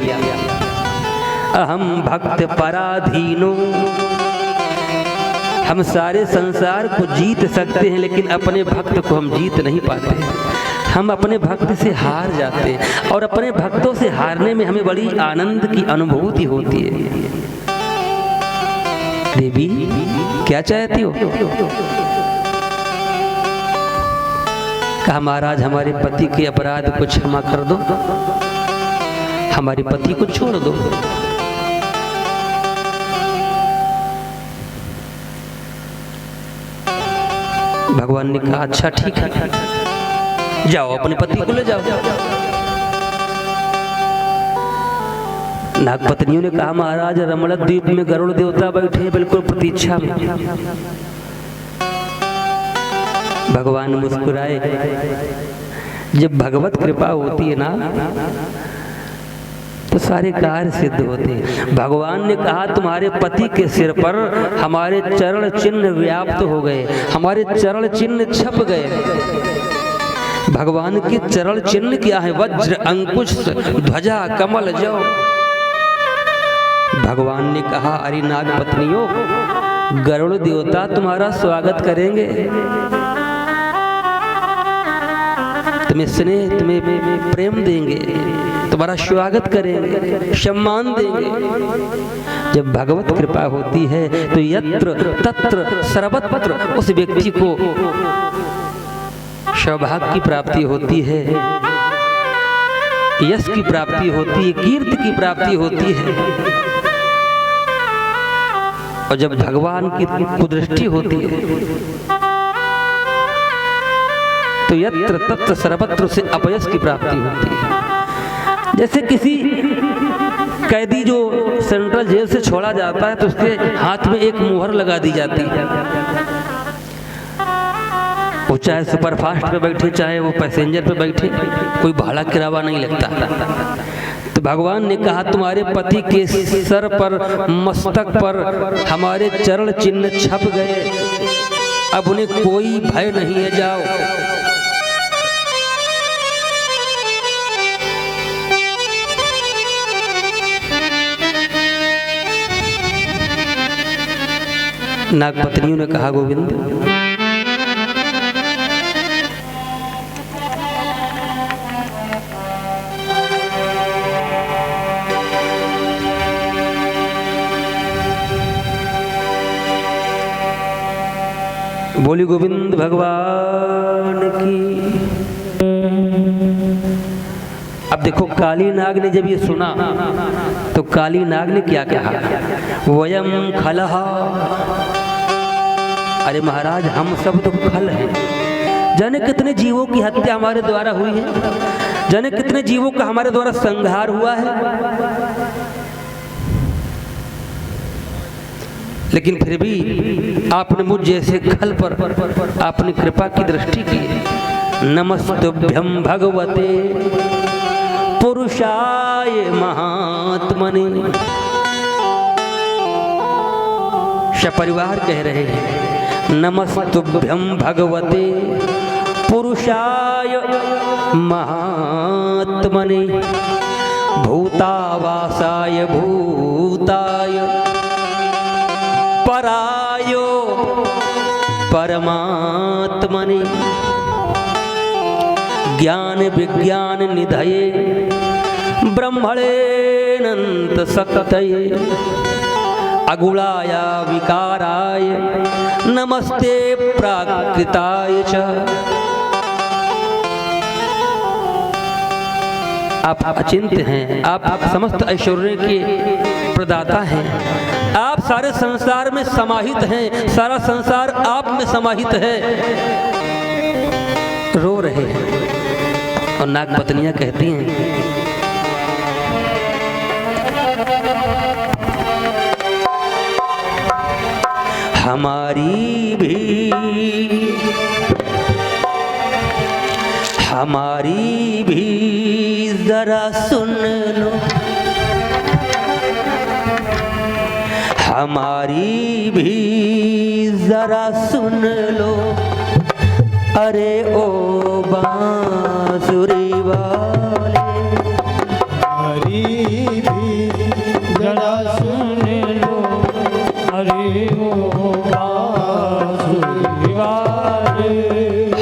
अहम भक्त पराधीनो, हम सारे संसार को जीत सकते हैं लेकिन अपने भक्त को हम जीत नहीं पाते। हम अपने भक्त से हार जाते और अपने भक्तों से हारने में हमें बड़ी आनंद की अनुभूति होती है। देवी क्या चाहती हो? कहा, महाराज हमारे पति के अपराध को क्षमा कर दो, हमारे पति को छोड़ दो। भगवान ने कहा, अच्छा ठीक है, जाओ अपने पति को ले जाओ। नाग पत्नियों ने कहा, महाराज रमण द्वीप में गरुड़ देवता बैठे बिल्कुल प्रतीक्षा में। भगवान मुस्कुराए। जब भगवत कृपा होती है ना तो सारे कार्य सिद्ध होते हैं। भगवान ने कहा, तुम्हारे पति के सिर पर हमारे चरण चिन्ह व्याप्त हो गए, हमारे चरण चिन्ह छप गए। भगवान के चरण चिन्ह क्या है? वज्र, अंकुश, ध्वजा, कमल, जौ। भगवान ने कहा, अरे नाग पत्नियों, गरुड़ देवता तुम्हारा स्वागत करेंगे, तुम्हें स्नेह, तुम्हें प्रेम देंगे, तुम्हारा स्वागत करेंगे, सम्मान देंगे। जब भगवत कृपा होती है तो यत्र तत्र सर्वत्र उस व्यक्ति को सौभाग्य की प्राप्ति होती है, यश की प्राप्ति होती है, कीर्ति की प्राप्ति होती है। और जब भगवान की कुदृष्टि होती है तो यत्र तत्र सर्वत्र से अपयश की प्राप्ति होती है। जैसे किसी कैदी जो सेंट्रल जेल से छोड़ा जाता है तो उसके हाथ में एक मुहर लगा दी जाती है। वो चाहे सुपरफास्ट पे बैठे, चाहे वो पैसेंजर पे बैठे, कोई भाड़ा किराया नहीं लगता। तो भगवान ने कहा, तुम्हारे पति के सर पर, मस्तक पर हमारे चरण चिन्ह छप गए, अब उन्हें कोई भय नहीं है, जाओ। नाग पत्नियों ने कहा, गोविंद बोली गोविंद भगवान की। अब देखो काली नाग ने जब ये सुना तो काली नाग ने क्या कहा, वयम खलहा, अरे महाराज हम सब तो खल हैं, जाने कितने जीवों की हत्या हमारे द्वारा हुई है, जाने कितने जीवों का हमारे द्वारा संहार हुआ है, लेकिन फिर भी आपने मुझ जैसे खल पर आपने कृपा की दृष्टि की। नमस्तुभ्यं भगवते पुरुषाय महात्मने। सपरिवार कह रहे हैं नमस्तुभ्यं भगवते पुरुषाय महात्मने भूतावासाय भूताय परायो परमात्मने ज्ञान विज्ञान निधये ब्रह्मणेऽनंत शक्तये अगुणाय विकाराय नमस्ते प्राकृताय च। आप अचिंत्य हैं, आप समस्त ऐश्वर्य के प्रदाता हैं, आप सारे संसार में समाहित हैं, सारा संसार आप में समाहित है। रो रहे हैं और नाग पत्नियां कहती हैं हमारी भी जरा सुन लो, हमारी भी जरा सुन लो, अरे ओ बांसुरी वाले, हमारी भी जरा सुन लो, अरे ओ बांसुरी वाले,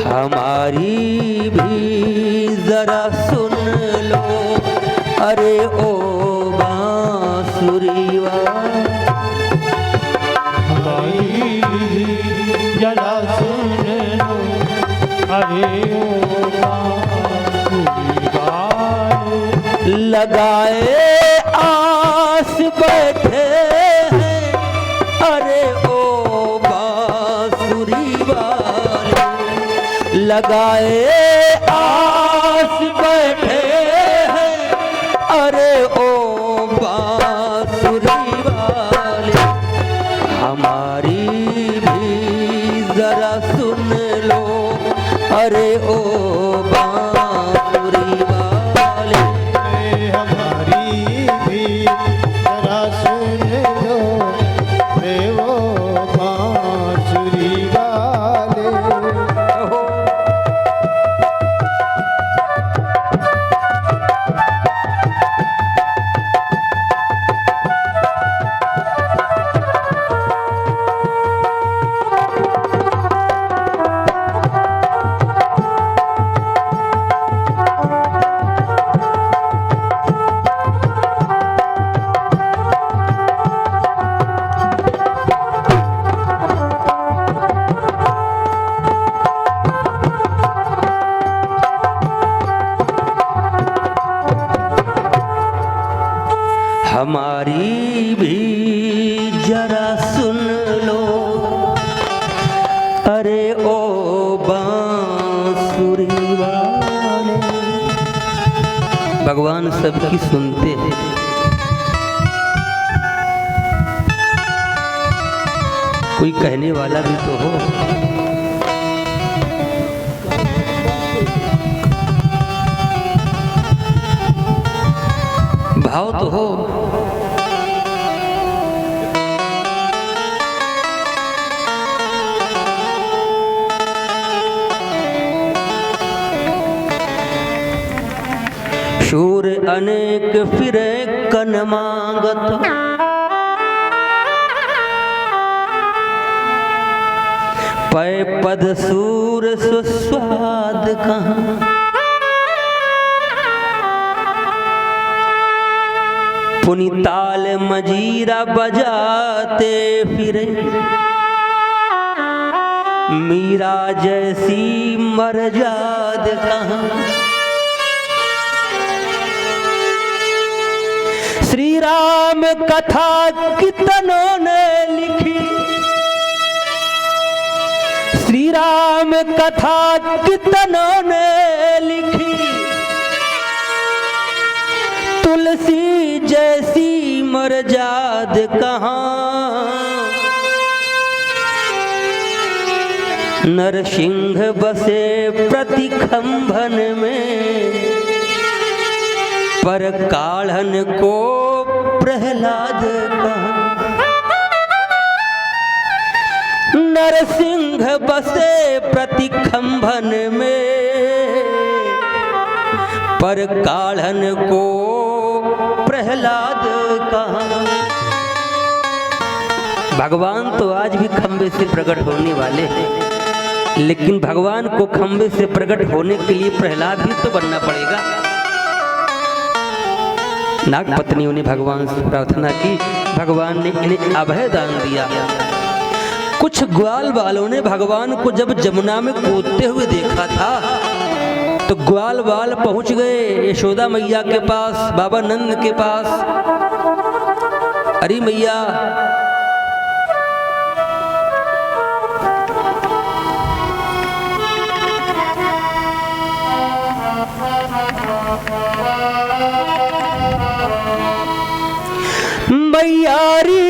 हमारी भी जरा सुन लो, अरे ओ बांसुरी वाले, हमारी भी जरा सुन लो, अरे ओ बांसुरी वाले, लगाए आस बैठे हैं, अरे ओ बांसुरी वाले, लगाए आस बैठे हैं, अरे ओ बांसुरी वाले, हमारी भी जरा सुन लो, अरे ओ बांसुरी वाले, हमारी भी जरा सुन लो, रे वो बांसुरी वाले। हमारी भी जरा सुन लो, अरे ओ बांसुरी वाले। भगवान सबकी सुनते हैं, कोई कहने वाला भी तो हो। भाव तो हो। शूर अनेक फिरे कन मांगत, पै पद सूर सुस्वाद कहाँ, पुनिताल मजीरा बजाते फिरे, मीरा जैसी मर्याद कहाँ। श्री राम कथा कितनों ने लिखी, श्री राम कथा कितनों ने लिखी, तुलसी जैसी मर्याद कहाँ। नरसिंह बसे प्रतिखंभन में, पर काढ़न को प्रहलाद कहाँ। नरसिंह बसे प्रतिखंभन में, पर काढ़न को प्रहलाद कहाँ। भगवान तो आज भी खंबे से प्रकट होने वाले हैं, लेकिन भगवान को खंबे से प्रकट होने के लिए प्रहलाद भी तो बनना पड़ेगा। नाग पत्नियों ने भगवान से प्रार्थना की, भगवान ने इन्हें अभय दान दिया। कुछ ग्वाल बालों ने भगवान को जब जमुना में कूदते हुए देखा था, तो ग्वाल बाल पहुंच गए यशोदा मैया के पास, बाबा नंद के पास। अरे मैया, मैयारी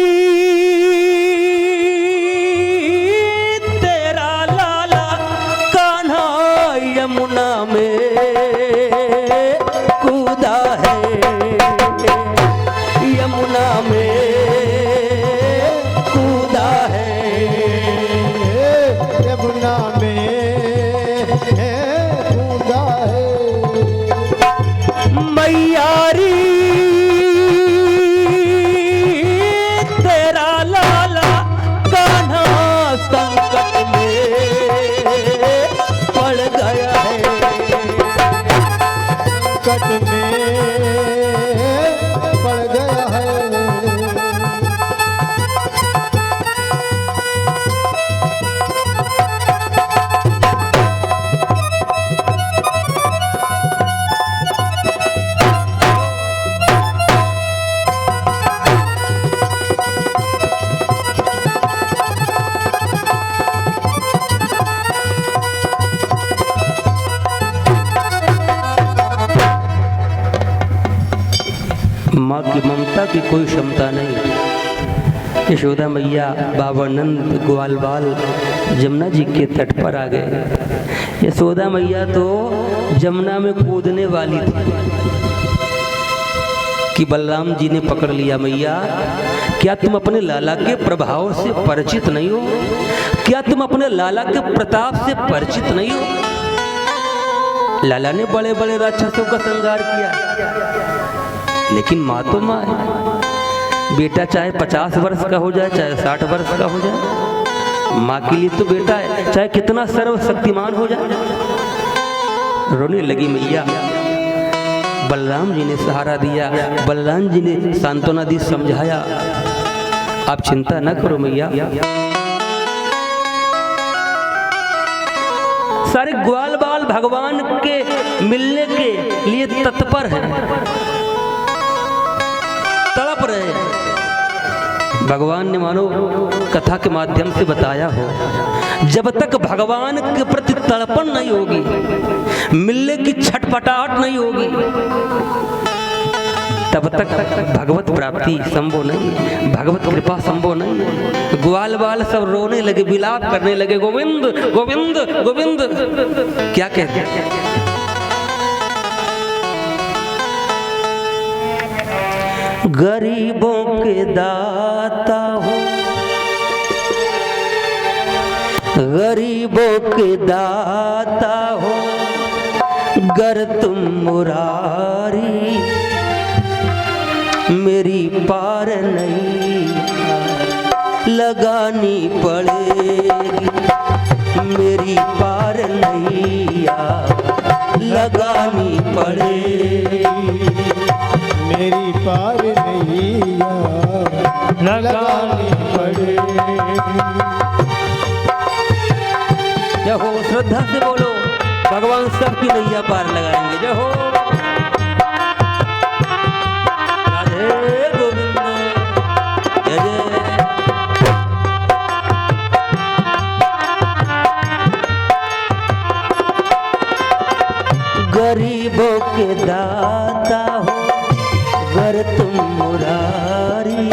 तेरा लाला कान्हा यमुना में कूदा है, यमुना में कूदा है, यमुना में कूदा है। मैयारी माँ की ममता की कोई क्षमता नहीं। यशोदा मैया, बाबा नंद, ग्वाल बाल जमुना जी के तट पर आ गए। यशोदा मैया तो जमुना में कूदने वाली थी कि बलराम जी ने पकड़ लिया। मैया, क्या तुम अपने लाला के प्रभाव से परिचित नहीं हो? क्या तुम अपने लाला के प्रताप से परिचित नहीं हो? लाला ने बड़े बड़े राक्षसों का संहार किया, लेकिन माँ तो माँ है। बेटा चाहे 50 वर्ष का हो जाए, चाहे 60 वर्ष का हो जाए, माँ के लिए तो बेटा है, चाहे कितना सर्वशक्तिमान हो जाए। रोने लगी मैया। बलराम जी ने सहारा दिया, बलराम जी ने सांत्वना दी, समझाया, आप चिंता न करो मैया। सारे ग्वाल बाल भगवान के मिलने के लिए तत्पर हैं, तड़प रहे। भगवान ने मानो कथा के माध्यम से बताया हो, जब तक भगवान के प्रति तड़पन नहीं होगी, मिलने की छटपटाहट नहीं होगी, तब तक भगवत प्राप्ति संभव नहीं, भगवत कृपा संभव नहीं। ग्वाल बाल सब रोने लगे, विलाप करने लगे, गोविंद गोविंद गोविंद। क्या कहते हैं? गरीबों के दाता हो, गरीबों के दाता हो, गर तुम मुरारी, मेरी पार नहीं लगानी पड़ेगी, मेरी पार नहीं लगानी पड़ेगी, मेरी पार नहीं लगानी पड़ेगी। जय हो, श्रद्धा से बोलो, भगवान सबकी नैया पार लगाएंगे। जय हो, राधे गोविंद, जय जय। गरीबों के दाता हो गर तुम मुरारी,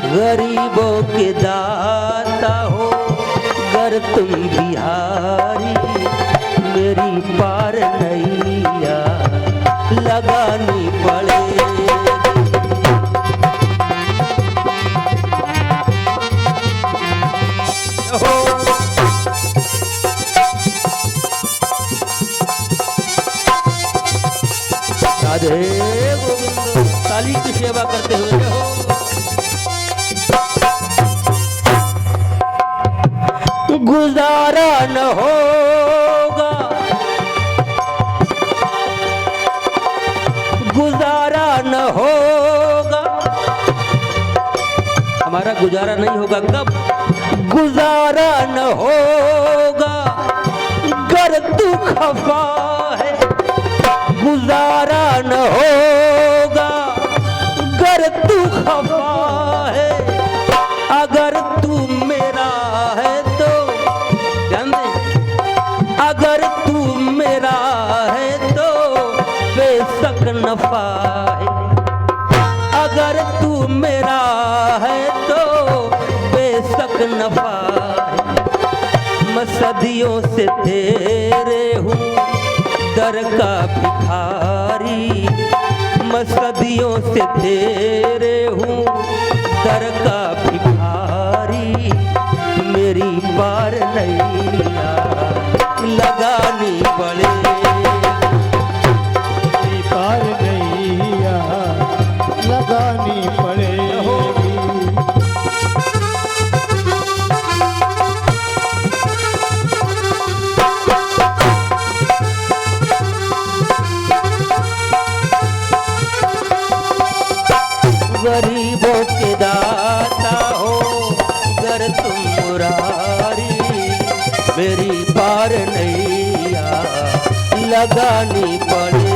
गरीबों के दाता हो गर तुम बिहारी, मेरी पार नैया लगानी पड़ेगी। राधे गोविंद, ताली की सेवा करते हुए हो। गुजारा न होगा, गुजारा न होगा, हमारा गुजारा नहीं होगा। कब गुजारा न होगा गर तू खफा है, गुजारा न होगा गर तू खफा है, अगर तू मेरा है तो ध्यान दे, अगर तू मेरा है तो बेशक नफा है, अगर तू मेरा है तो बेशक नफा है। मैं सदियों से तेरे हूँ दर का भिखारी, मैं सदियों से तेरे हूँ दर का भिखारी, मेरी पार नैया लगानी पड़ेगी, मेरी पार नैया लगानी पड़ेगी। गरीबों के दाता हो गर तुम मुरारी, मेरी पार नैया लगानी पड़े।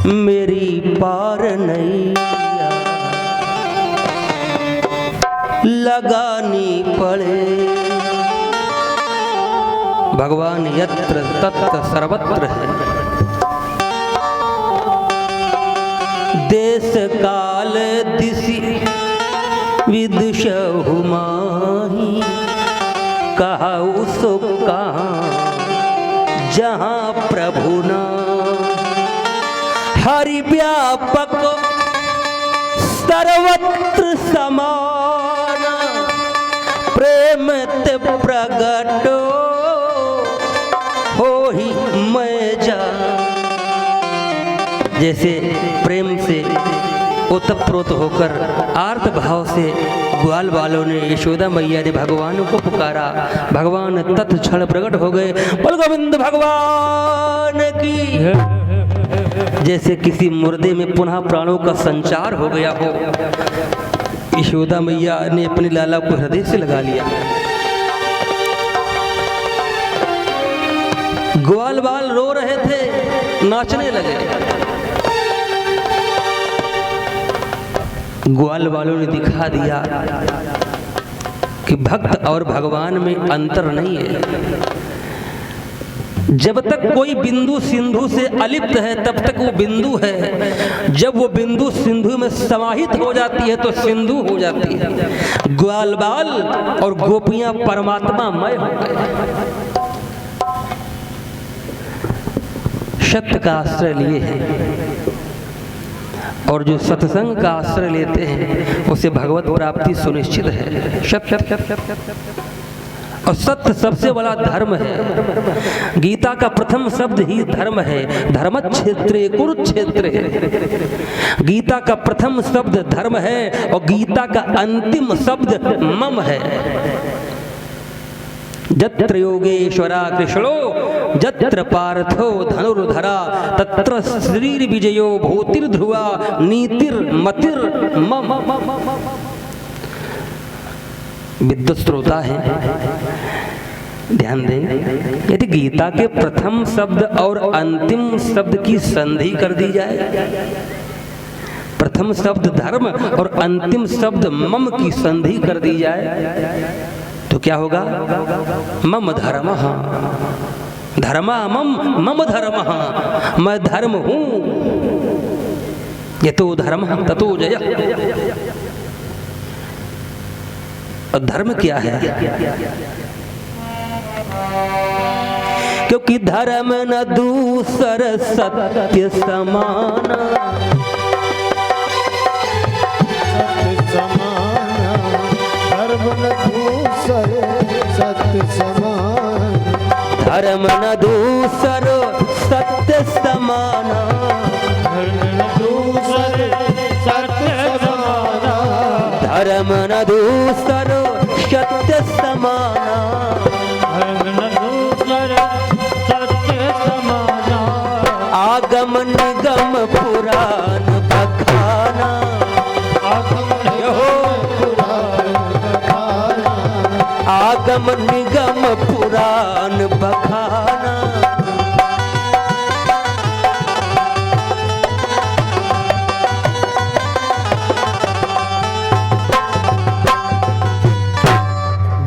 मेरी पार नैया लगानी पड़े। भगवान यत्र तत्र सर्वत्र है, देश काल दिशि विदुषहु माही, कहा सो कहाँ जहाँ प्रभु ना, हरि व्यापक सर्वत्र समान, प्रेम ते प्रगटो हो ही मैं जान। जैसे प्रेम से ओतप्रोत होकर आर्त भाव से ग्वाल वालों ने, यशोदा मैया ने भगवान को पुकारा, भगवान तत्क्षण प्रकट हो गए। बोल गोविंद भगवान की। जैसे किसी मुर्दे में पुनः प्राणों का संचार हो गया हो, यशोदा मैया ने अपने लाला को हृदय से लगा लिया। ग्वाल बाल रो रहे थे, नाचने लगे। ग्वाल वालों ने दिखा दिया कि भक्त और भगवान में अंतर नहीं है। जब तक कोई बिंदु सिंधु से अलिप्त है तब तक वो बिंदु है, जब वो बिंदु सिंधु में समाहित हो जाती है तो सिंधु हो जाती है। ग्वाल बाल और गोपियां परमात्मा मय हो गए। सत्य का आश्रय लिए हैं और जो सत्संग का आश्रय लेते हैं उसे भगवत प्राप्ति सुनिश्चित है। सत्य और सत्य सबसे बड़ा धर्म है। गीता का प्रथम शब्द ही धर्म है। धर्मक्षेत्रे कुरुक्षेत्र है। गीता का प्रथम शब्द धर्म है और गीता का अंतिम शब्द मम है। जत्र योगेश्वरा कृष्णो जत्र पार्थो धनुर्धरा तत्र शरीर विजयो भूतिर्ध्रुवा नीतिर्मतिर मम। विद्वत श्रोता है, ध्यान दें, यदि गीता के प्रथम शब्द और अंतिम शब्द की संधि कर दी जाए, प्रथम शब्द धर्म और अंतिम शब्द मम की संधि कर दी जाए तो क्या होगा? मम धर्म, धर्मा मम, मम धर्म, मैं धर्म हूं, ये तो धर्म ततो जय। और धर्म क्या है? क्योंकि धर्म न दूसर सत्य समान, सत्य समान, धर्म न दूसर सत्य समान, धर्म न दूसर सत्य समान, आगम निगम पुराण बखाना, आगम निगम पुराण बखाना,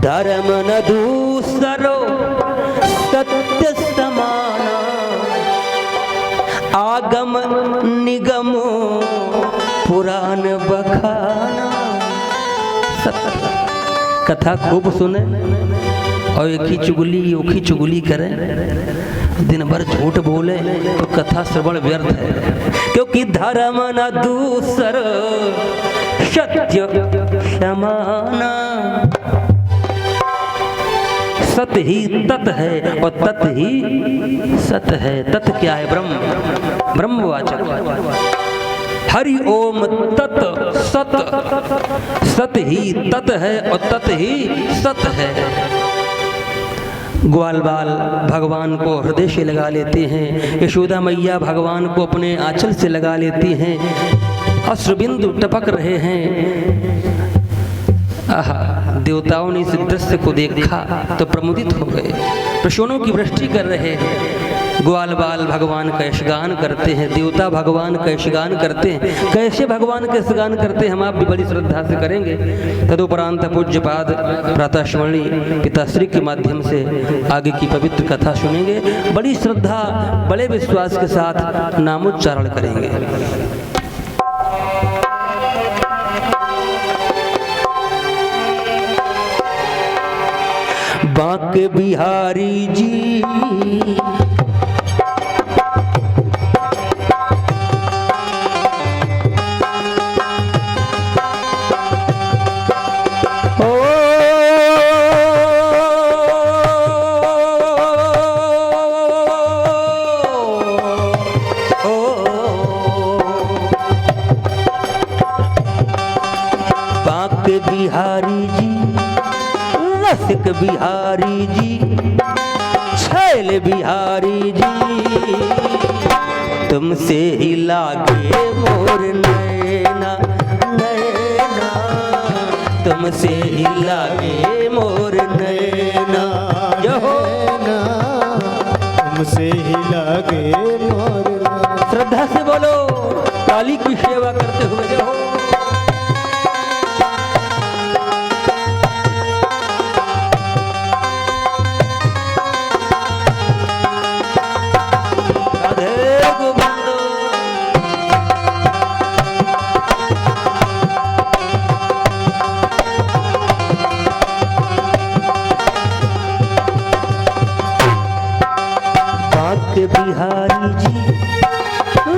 धर्म न दूसरो सत्य समाना, आगम निगम पुराण बखाना। कथा खूब सुने और एक ही चुगली करें, दिन भर झूठ बोले तो कथा श्रवण व्यर्थ है। क्योंकि धर्म न दूसर सत्य समाना, सत ही तत् है और तत् ही सत है। तत् क्या है? ब्रह्म, ब्रह्मवाचक। हरि ओम तत् सत, सत ही तत् है और तत् ही सत है। ग्वाल बाल भगवान को हृदय से लगा लेते हैं, यशोदा मैया भगवान को अपने आंचल से लगा लेती हैं, अश्रुबिंदु टपक रहे हैं। आहा, देवताओं ने इस दृश्य को देखा तो प्रमुदित हो गए, प्रशोनों की वृष्टि कर रहे हैं। ग्वाल बाल भगवान का यशगान करते हैं, देवता भगवान का यशगान करते हैं। कैसे भगवान का यशगान करते हैं हम आप भी बड़ी श्रद्धा से करेंगे। तदुपरांत पूज्यपाद प्रातःस्मरणी पिताश्री के माध्यम से आगे की पवित्र कथा सुनेंगे। बड़ी श्रद्धा बड़े विश्वास के साथ नामोच्चारण करेंगे। बांके बिहारी जी बांके बिहारी जी, रसिक बिहारी जी, छैल बिहारी जी, तुमसे ही लागे मोर नैना, नैना, तुमसे ही लागे मोर नैना, तुमसे ही लागे मोर। श्रद्धा से बोलो, काली की सेवा करते हुए जो बिहारी जी,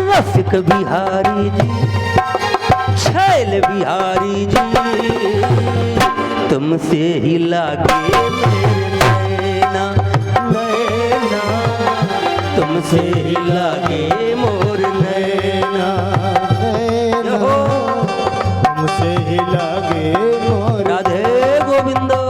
रसिक बिहारी जी, छैल बिहारी जी, तुमसे ही लागे नैना, नैना, तुमसे ही लागे मोर नैना, नैना, तुमसे ही लागे मोर। राधे गोविंदो।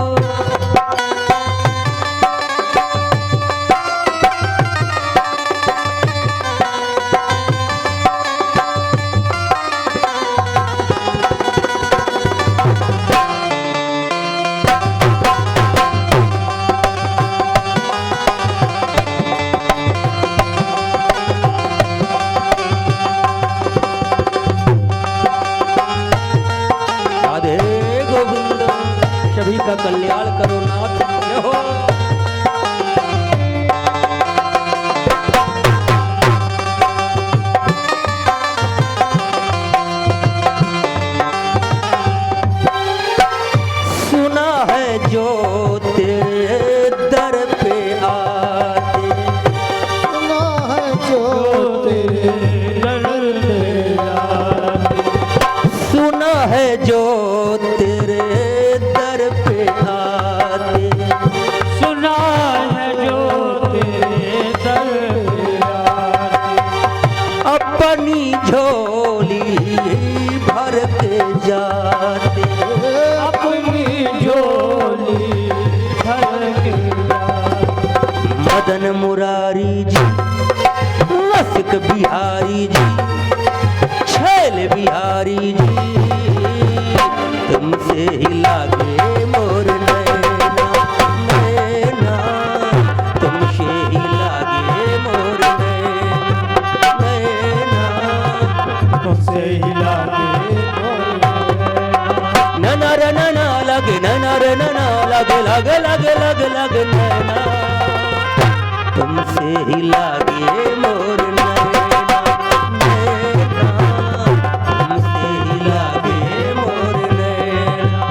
सभी का कल्याण करो नाथ। जय हो। सुना है जो तेरे दर पे आते, सुना है जो तेरे दर पे आते, सुना है जो तेरे दर पे आते, सुना है जो तेरे दर पे आते, अपनी झोली भर के जाते, अपनी झोली भर के जाते। मदन मुरारी जी, रसिक बिहारी जी, छैल बिहारी जी, तुमसे ही लागे मोर नैना, नैना, तुमसे ही लागे मोर नैना, नैना, तुमसे ही लागे नैना रे नैना लागे, नैना रे नैना लागे, लागे लागे लागे लागे नैना, तुमसे ही लागे मोर नैना, नैना, तुमसे ही लागे मोर नैना,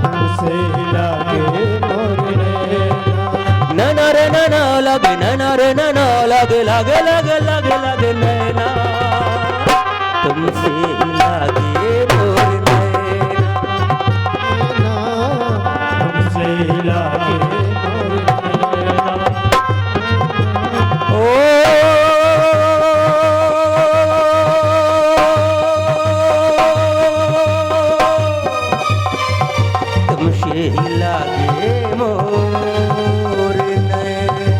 तुमसे ही लागे मोर नैना। नैना रे नैना लागे, नैना रे नैना लागे, लागे लागे लागे लागे नैना, तुमसे ही लागे मोर नैना, तुमसे ही लागे मोर नैना। ओ तुमसे ही लागे मोर नैना।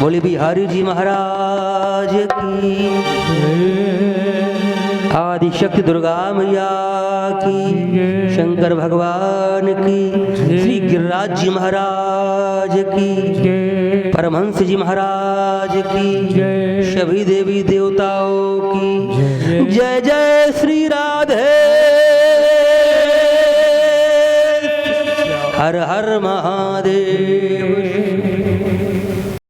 बोले बिहारी जी महाराज की, आदि शक्ति दुर्गा मैया की, शंकर भगवान की, श्री गिरिराज जी महाराज की, परमहंस जी महाराज की, सभी देवी देवताओं की जय जय श्री राधे।